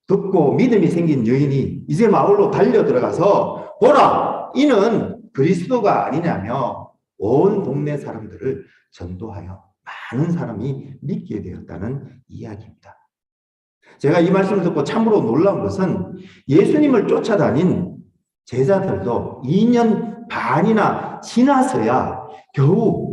듣고 믿음이 생긴 여인이 이제 마을로 달려 들어가서 보라 이는 그리스도가 아니냐며 온 동네 사람들을 전도하여 많은 사람이 믿게 되었다는 이야기입니다. 제가 이 말씀을 듣고 참으로 놀라운 것은 예수님을 쫓아다닌 제자들도 2년 반이나 지나서야 겨우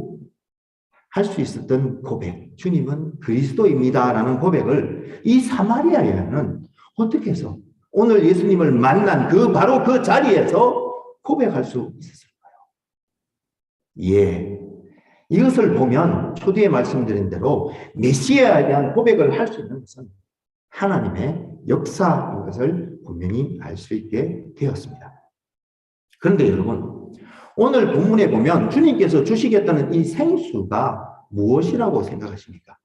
할 수 있었던 고백, 주님은 그리스도입니다라는 고백을 이 사마리아 여인은 어떻게 해서 오늘 예수님을 만난 바로 그 자리에서 고백할 수 있었을까요? 예. 이것을 보면 초대에 말씀드린 대로 메시아에 대한 고백을 할 수 있는 것은 하나님의 역사인 것을 분명히 알 수 있게 되었습니다. 그런데 여러분, 오늘 본문에 보면 주님께서 주시겠다는 이 생수가 무엇이라고 생각하십니까?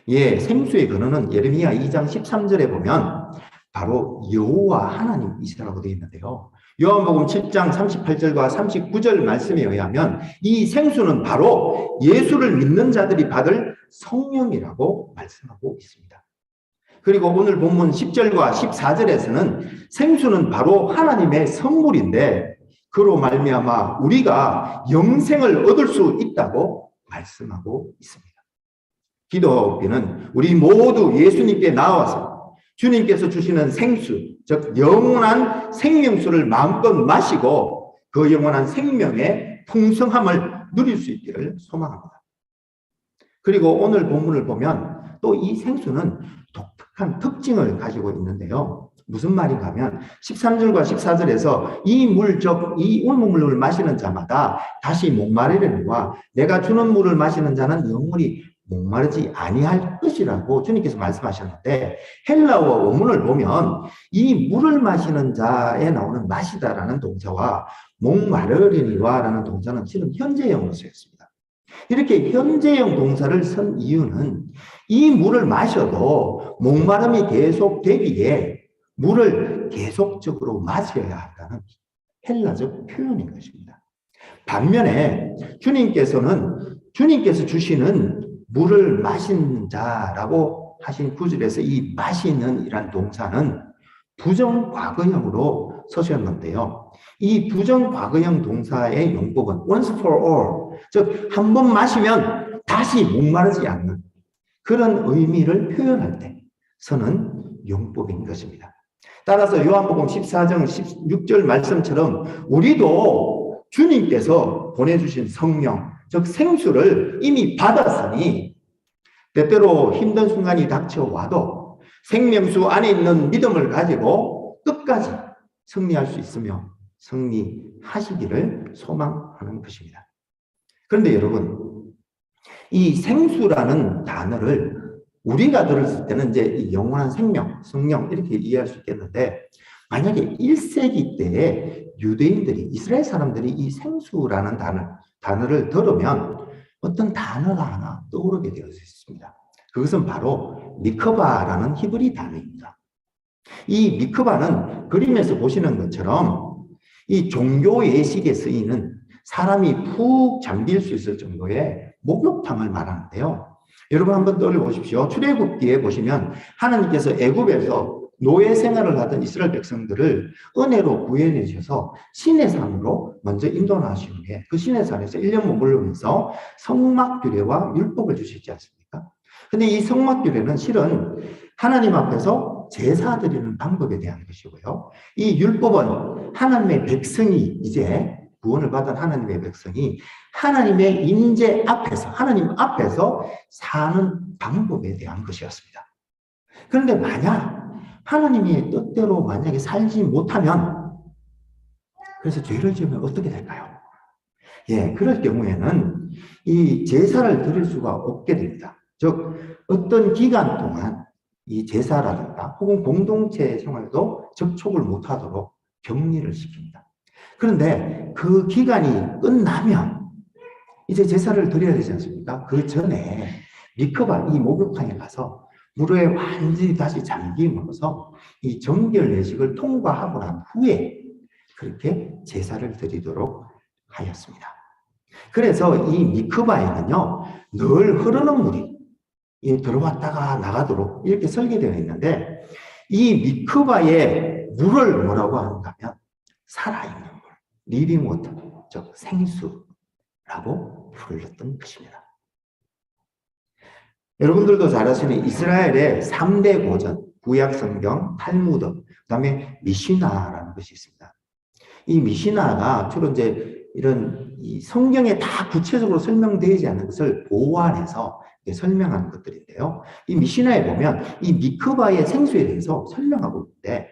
예, 생수의 근원은 예레미야 2장 13절에 보면 바로 여호와 하나님이시라고 되어 있는데요. 요한복음 7장 38절과 39절 말씀에 의하면 이 생수는 바로 예수를 믿는 자들이 받을 성령이라고 말씀하고 있습니다. 그리고 오늘 본문 10절과 14절에서는 생수는 바로 하나님의 선물인데 그로 말미암아 우리가 영생을 얻을 수 있다고 말씀하고 있습니다. 기독교는 우리 모두 예수님께 나와서 주님께서 주시는 생수, 즉 영원한 생명수를 마음껏 마시고 그 영원한 생명의 풍성함을 누릴 수 있기를 소망합니다. 그리고 오늘 본문을 보면 또 이 생수는 독특한 특징을 가지고 있는데요. 무슨 말인가 하면 13절과 14절에서 이 물, 즉 이 울무물을 마시는 자마다 다시 목마르려니와 내가 주는 물을 마시는 자는 영원히 목마르지 아니할 것이라고 주님께서 말씀하셨는데 헬라어 원문을 보면 이 물을 마시는 자에 나오는 마시다라는 동사와 목마르려니와 라는 동사는 실은 현재형으로 쓰였습니다. 이렇게 현재형 동사를 쓴 이유는 이 물을 마셔도 목마름이 계속되기에 물을 계속적으로 마셔야 한다는 헬라적 표현인 것입니다. 반면에 주님께서 주시는 물을 마신 자라고 하신 구절에서 이 마시는 이란 동사는 부정과거형으로 서술했는데요. 이 부정과거형 동사의 용법은 once for all, 즉 한 번 마시면 다시 목마르지 않는 그런 의미를 표현할 때 쓰는 용법인 것입니다. 따라서 요한복음 14장 16절 말씀처럼 우리도 주님께서 보내주신 성령, 즉 생수를 이미 받았으니 때때로 힘든 순간이 닥쳐와도 생명수 안에 있는 믿음을 가지고 끝까지 승리할 수 있으며 승리하시기를 소망하는 것입니다. 그런데 여러분, 이 생수라는 단어를 우리가 들었을 때는 이제 이 영원한 생명, 성령 이렇게 이해할 수 있겠는데 만약에 1세기 때에 유대인들이, 이스라엘 사람들이 이 생수라는 단어를 들으면 어떤 단어가 하나 떠오르게 되어 있습니다. 그것은 바로 미크바라는 히브리 단어입니다. 이 미크바는 그림에서 보시는 것처럼 이 종교 예식에 쓰이는 사람이 푹 잠길 수 있을 정도의 목욕탕을 말하는데요. 여러분 한번 떠올려보십시오. 출애굽기에 보시면 하나님께서 애굽에서 노예 생활을 하던 이스라엘 백성들을 은혜로 구해내 주셔서 시내산으로 먼저 인도하신 후에 그 시내산에서 1년 머물면서 성막규례와 율법을 주시지 않습니까? 근데 이 성막규례는 실은 하나님 앞에서 제사 드리는 방법에 대한 것이고요. 이 율법은 하나님의 백성이 이제 구원을 받은 하나님의 백성이 하나님의 임재 앞에서, 하나님 앞에서 사는 방법에 대한 것이었습니다. 그런데 만약 하나님의 뜻대로 만약에 살지 못하면, 그래서 죄를 지으면 어떻게 될까요? 예, 그럴 경우에는 이 제사를 드릴 수가 없게 됩니다. 즉, 어떤 기간 동안 이 제사라든가 혹은 공동체 생활도 접촉을 못하도록 격리를 시킵니다. 그런데 그 기간이 끝나면 이제 제사를 드려야 되지 않습니까? 그 전에 미크바, 이 목욕탕에 가서 물에 완전히 다시 잠김으로써 이 정결 예식을 통과하고 난 후에 그렇게 제사를 드리도록 하였습니다. 그래서 이 미크바에는요, 늘 흐르는 물이 들어왔다가 나가도록 이렇게 설계되어 있는데, 이 미크바의 물을 뭐라고 하는가 하면 살아있는 물, 리빙 워터, 즉 생수라고 불렀던 것입니다. 여러분들도 잘 아시는 이스라엘의 3대 고전, 구약 성경, 탈무드, 그 다음에 미시나라는 것이 있습니다. 이 미시나가 주로 이제 이런 이 성경에 다 구체적으로 설명되지 않은 것을 보완해서 설명하는 것들인데요. 이 미시나에 보면 이 미크바의 생수에 대해서 설명하고 있는데,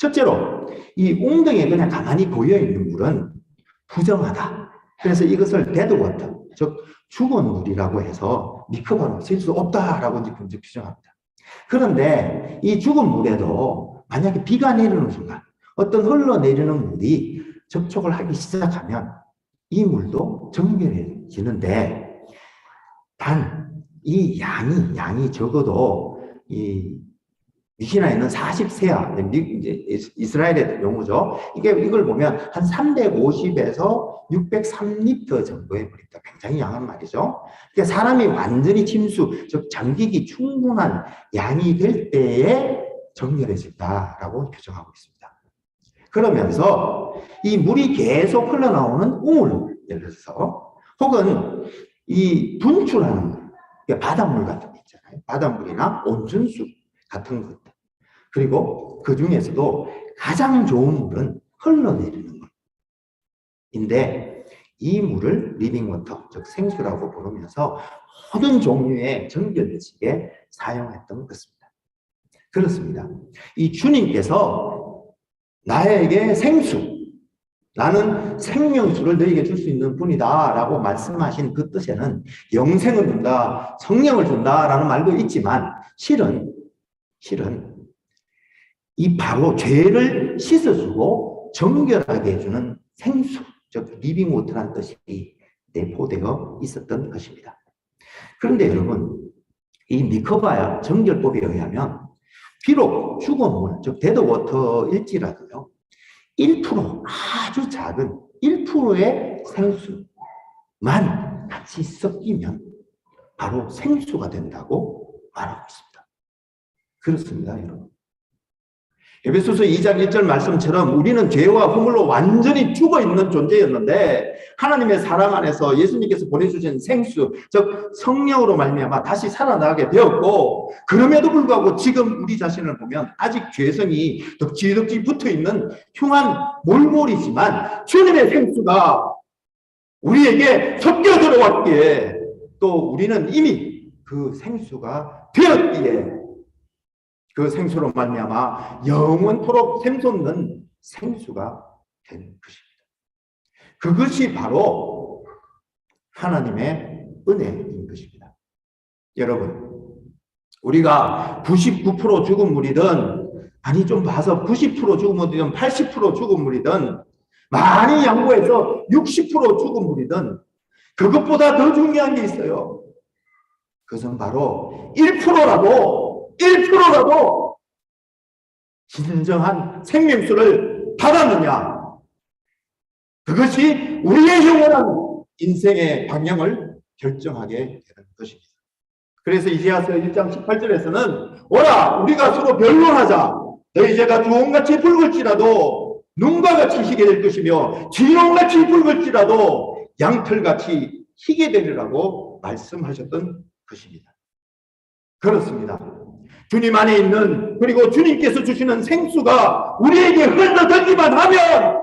첫째로 이 웅덩이에 그냥 가만히 고여있는 물은 부정하다. 그래서 이것을 데드워터, 즉 죽은 물이라고 해서 미크바로 쓸 수 없다라고 이제 규정합니다. 그런데 이 죽은 물에도 만약에 비가 내리는 순간 어떤 흘러내리는 물이 접촉을 하기 시작하면 이 물도 정결해지는데, 단 이 양이 적어도 이 미시나에는 40세야, 이스라엘의 용어죠. 이걸 보면 한 350에서 603리터 정도의 물입니다. 굉장히 양한 말이죠. 그러니까 사람이 완전히 침수, 즉 잠기기 충분한 양이 될 때에 정결해진다라고 규정하고 있습니다. 그러면서 이 물이 계속 흘러나오는 우물, 예를 들어서 혹은 이 분출하는 물, 그러니까 바닷물 같은 거 있잖아요. 바닷물이나 온천수 같은 것들. 그리고 그 중에서도 가장 좋은 물은 흘러내리는 물인데, 이 물을 리빙워터, 즉 생수라고 부르면서 모든 종류의 정결지에 사용했던 것입니다. 그렇습니다. 이 주님께서 나에게 생수, 나는 생명수를 너에게 줄 수 있는 분이다 라고 말씀하신 그 뜻에는 영생을 준다, 성령을 준다 라는 말도 있지만, 실은 이 바로 죄를 씻어주고 정결하게 해주는 생수, 즉 리빙워터라는 뜻이 내포되어 있었던 것입니다. 그런데 여러분, 이 미커바 정결법에 의하면 비록 죽은 물, 즉 데드워터일지라도요, 1%, 아주 작은 1%의 생수만 같이 섞이면 바로 생수가 된다고 말하고 있습니다. 그렇습니다, 여러분. 에베소서 2장 1절 말씀처럼 우리는 죄와 허물로 완전히 죽어있는 존재였는데, 하나님의 사랑 안에서 예수님께서 보내주신 생수, 즉 성령으로 말미암아 다시 살아나게 되었고, 그럼에도 불구하고 지금 우리 자신을 보면 아직 죄성이 덕지덕지 붙어있는 흉한 몰골이지만, 주님의 생수가 우리에게 섞여 들어왔기에, 또 우리는 이미 그 생수가 되었기에 그 생수로 말미암아 영원토록 샘솟는 생수가 된 것입니다. 그것이 바로 하나님의 은혜인 것입니다. 여러분, 우리가 99% 죽은 물이든, 아니 좀 봐서 90% 죽은 물이든 80% 죽은 물이든, 많이 양보해서 60% 죽은 물이든, 그것보다 더 중요한 게 있어요. 그것은 바로 1%라도 진정한 생명수를 받았느냐, 그것이 우리의 영원한 인생의 방향을 결정하게 되는 것입니다. 그래서 이사야서 1장 18절에서는 오라 우리가 서로 변론하자. 너희 죄가 주홍같이 붉을지라도 눈과 같이 희게 될 것이며 진홍같이 붉을지라도 양털같이 희게 되리라고 말씀하셨던 것입니다. 그렇습니다. 주님 안에 있는, 그리고 주님께서 주시는 생수가 우리에게 흘러들기만 하면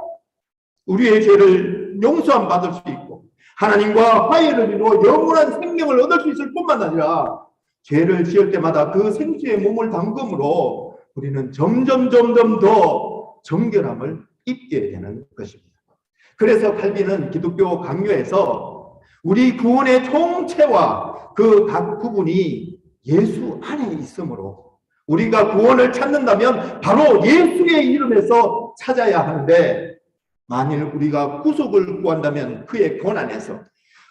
우리의 죄를 용서함 받을 수 있고 하나님과 화해를 이루어 영원한 생명을 얻을 수 있을 뿐만 아니라, 죄를 지을 때마다 그 생수에 몸을 담금으로 우리는 점점 더 정결함을 입게 되는 것입니다. 그래서 칼빈은 기독교 강요에서 우리 구원의 총체와 그 각 부분이 예수 안에 있으므로 우리가 구원을 찾는다면 바로 예수의 이름에서 찾아야 하는데, 만일 우리가 구속을 구한다면 그의 권한에서,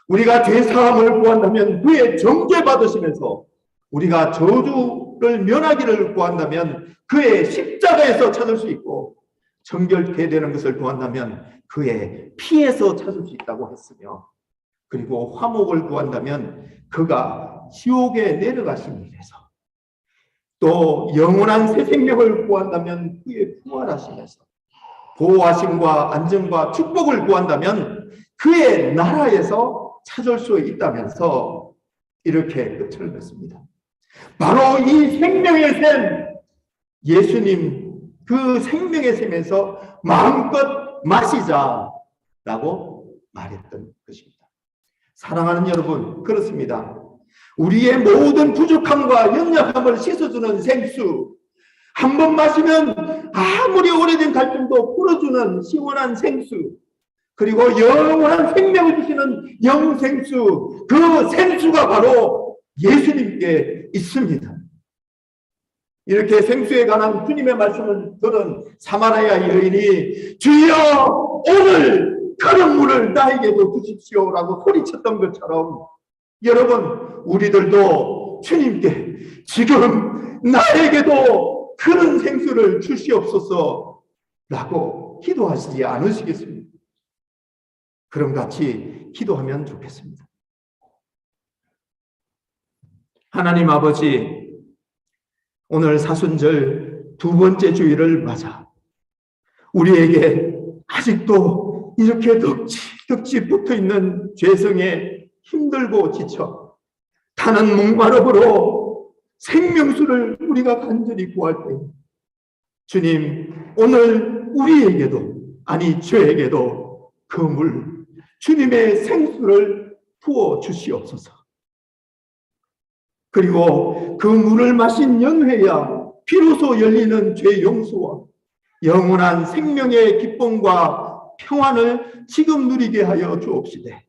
우리가 죄사함을 구한다면 그의 정죄받으시면서, 우리가 저주를 면하기를 구한다면 그의 십자가에서 찾을 수 있고, 정결케 되는 것을 구한다면 그의 피에서 찾을 수 있다고 했으며, 그리고 화목을 구한다면 그가 지옥에 내려가신 일에서, 또 영원한 새 생명을 구한다면 그의 부활하심에서, 보호하심과 안정과 축복을 구한다면 그의 나라에서 찾을 수 있다면서 이렇게 끝을 맺습니다. 바로 이 생명의 샘, 예수님 그 생명의 샘에서 마음껏 마시자라고 말했던 것입니다. 사랑하는 여러분, 그렇습니다. 우리의 모든 부족함과 연약함을 씻어주는 생수, 한 번 마시면 아무리 오래된 갈증도 풀어주는 시원한 생수, 그리고 영원한 생명을 주시는 영생수, 그 생수가 바로 예수님께 있습니다. 이렇게 생수에 관한 주님의 말씀을 들은 사마리아 여인이 주여 오늘 그런 물을 나에게도 주십시오라고 소리쳤던 것처럼, 여러분 우리들도 주님께 지금 나에게도 그런 생수를 주시옵소서라고 기도하시지 않으시겠습니까? 그럼 같이 기도하면 좋겠습니다. 하나님 아버지, 오늘 사순절 두 번째 주일을 맞아 우리에게 아직도 이렇게 덕지 붙어있는 죄성에 힘들고 지쳐 타는 목마름으로 생명수를 우리가 간절히 구할 때, 주님 오늘 우리에게도, 아니 저에게도 그 물, 주님의 생수를 부어 주시옵소서. 그리고 그 물을 마신 연회야 비로소 열리는 죄 용서와 영원한 생명의 기쁨과 평안을 지금 누리게 하여 주옵시되,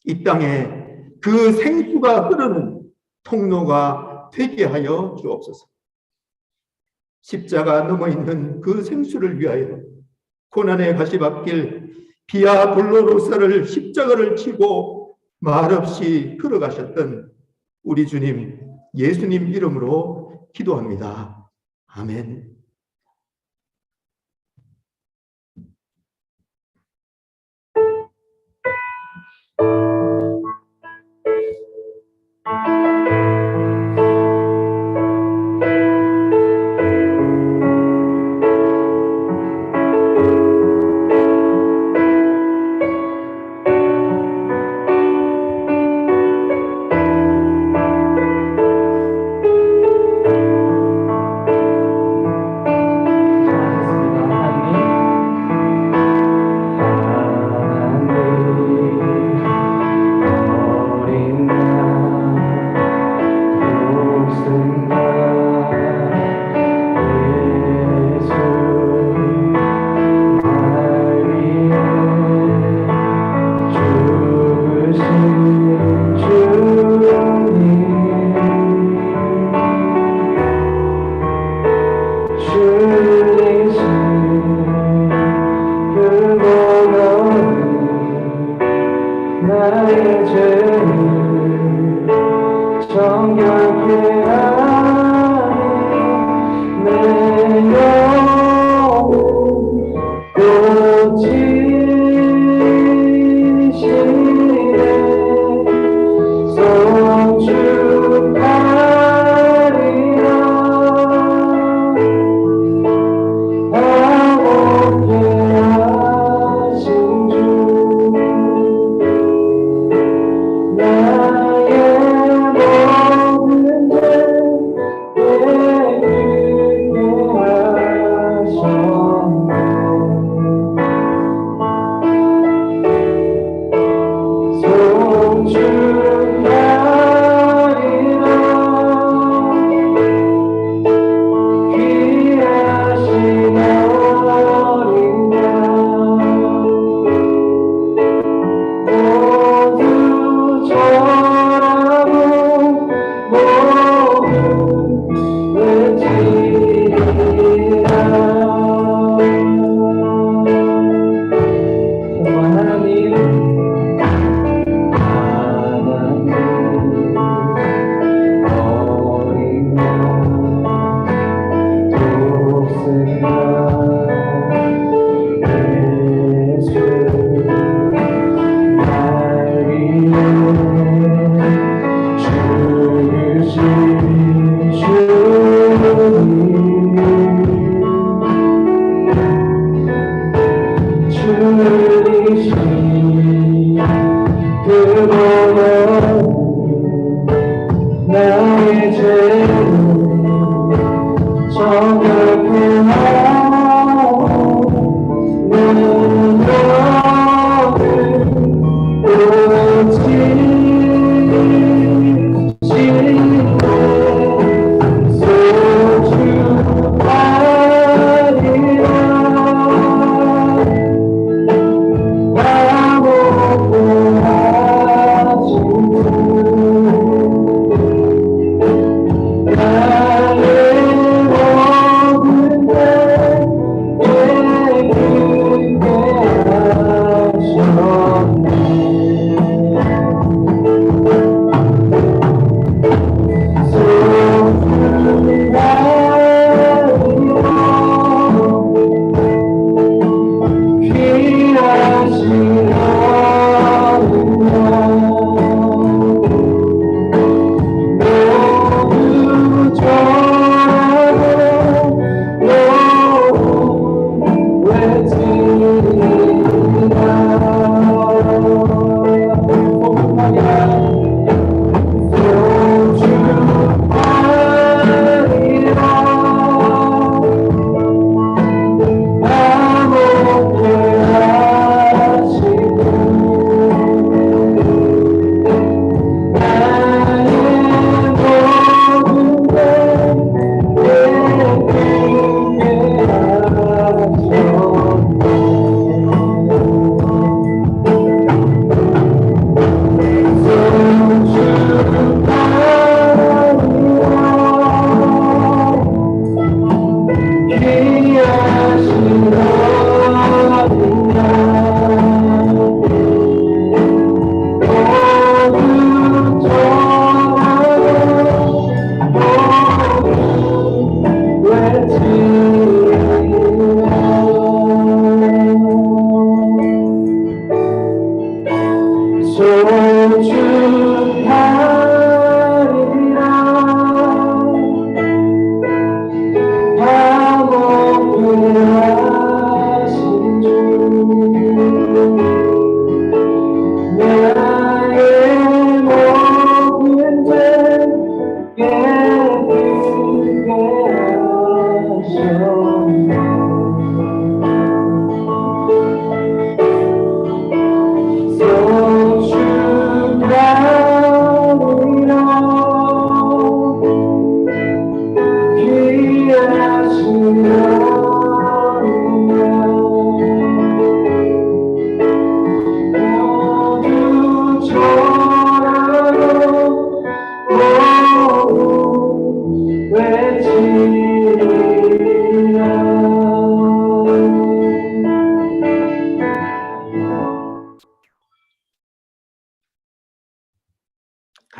이 땅에 그 생수가 흐르는 통로가 되게 하여 주옵소서. 십자가 넘어 있는 그 생수를 위하여 고난의 가시밭길 비아 돌로로사를 십자가를 치고 말없이 걸어가셨던 우리 주님 예수님 이름으로 기도합니다. 아멘.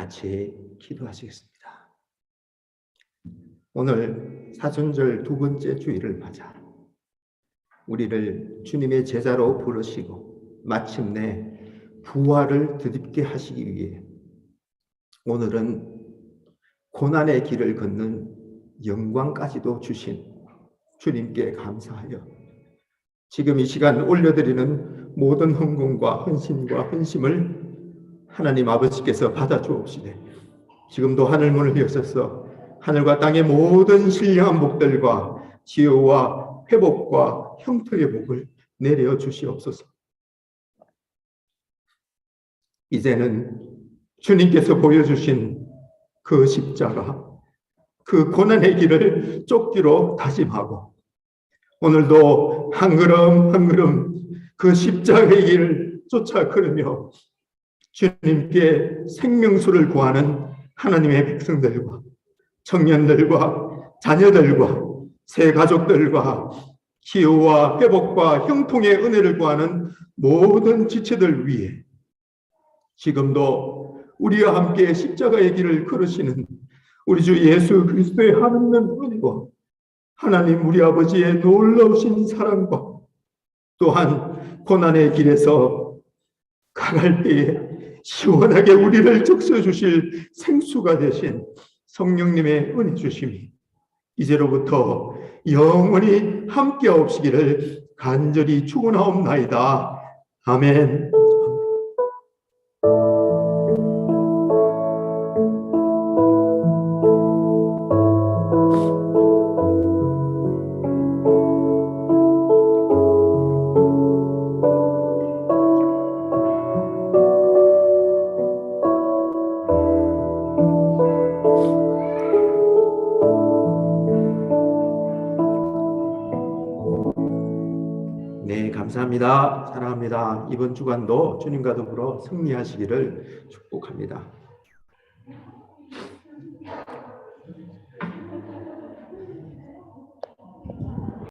같이 기도하시겠습니다. 오늘 사순절 두 번째 주일을 맞아 우리를 주님의 제자로 부르시고 마침내 부활을 드립게 하시기 위해 오늘은 고난의 길을 걷는 영광까지도 주신 주님께 감사하여 지금 이 시간 올려드리는 모든 헌금과 헌신과 헌심을 하나님 아버지께서 받아 주옵시되 지금도 하늘문을 여셔서 하늘과 땅의 모든 신령한 복들과 치유와 회복과 형통의 복을 내려 주시옵소서. 이제는 주님께서 보여주신 그 십자가, 그 고난의 길을 쫓기로 다짐하고 오늘도 한 걸음 한 걸음 그 십자가의 길을 쫓아 걸으며 주님께 생명수를 구하는 하나님의 백성들과 청년들과 자녀들과 새 가족들과 치유와 회복과 형통의 은혜를 구하는 모든 지체들 위해 지금도 우리와 함께 십자가의 길을 걸으시는 우리 주 예수 그리스도의 하나님 은혜와 하나님 우리 아버지의 놀라우신 사랑과 또한 고난의 길에서 가갈 때에 시원하게 우리를 적셔주실 생수가 되신 성령님의 은혜 주심이 이제로부터 영원히 함께 하옵시기를 간절히 축원하옵나이다. 아멘. 네, 감사합니다. 사랑합니다. 이번 주간도 주님과 더불어 승리하시기를 축복합니다.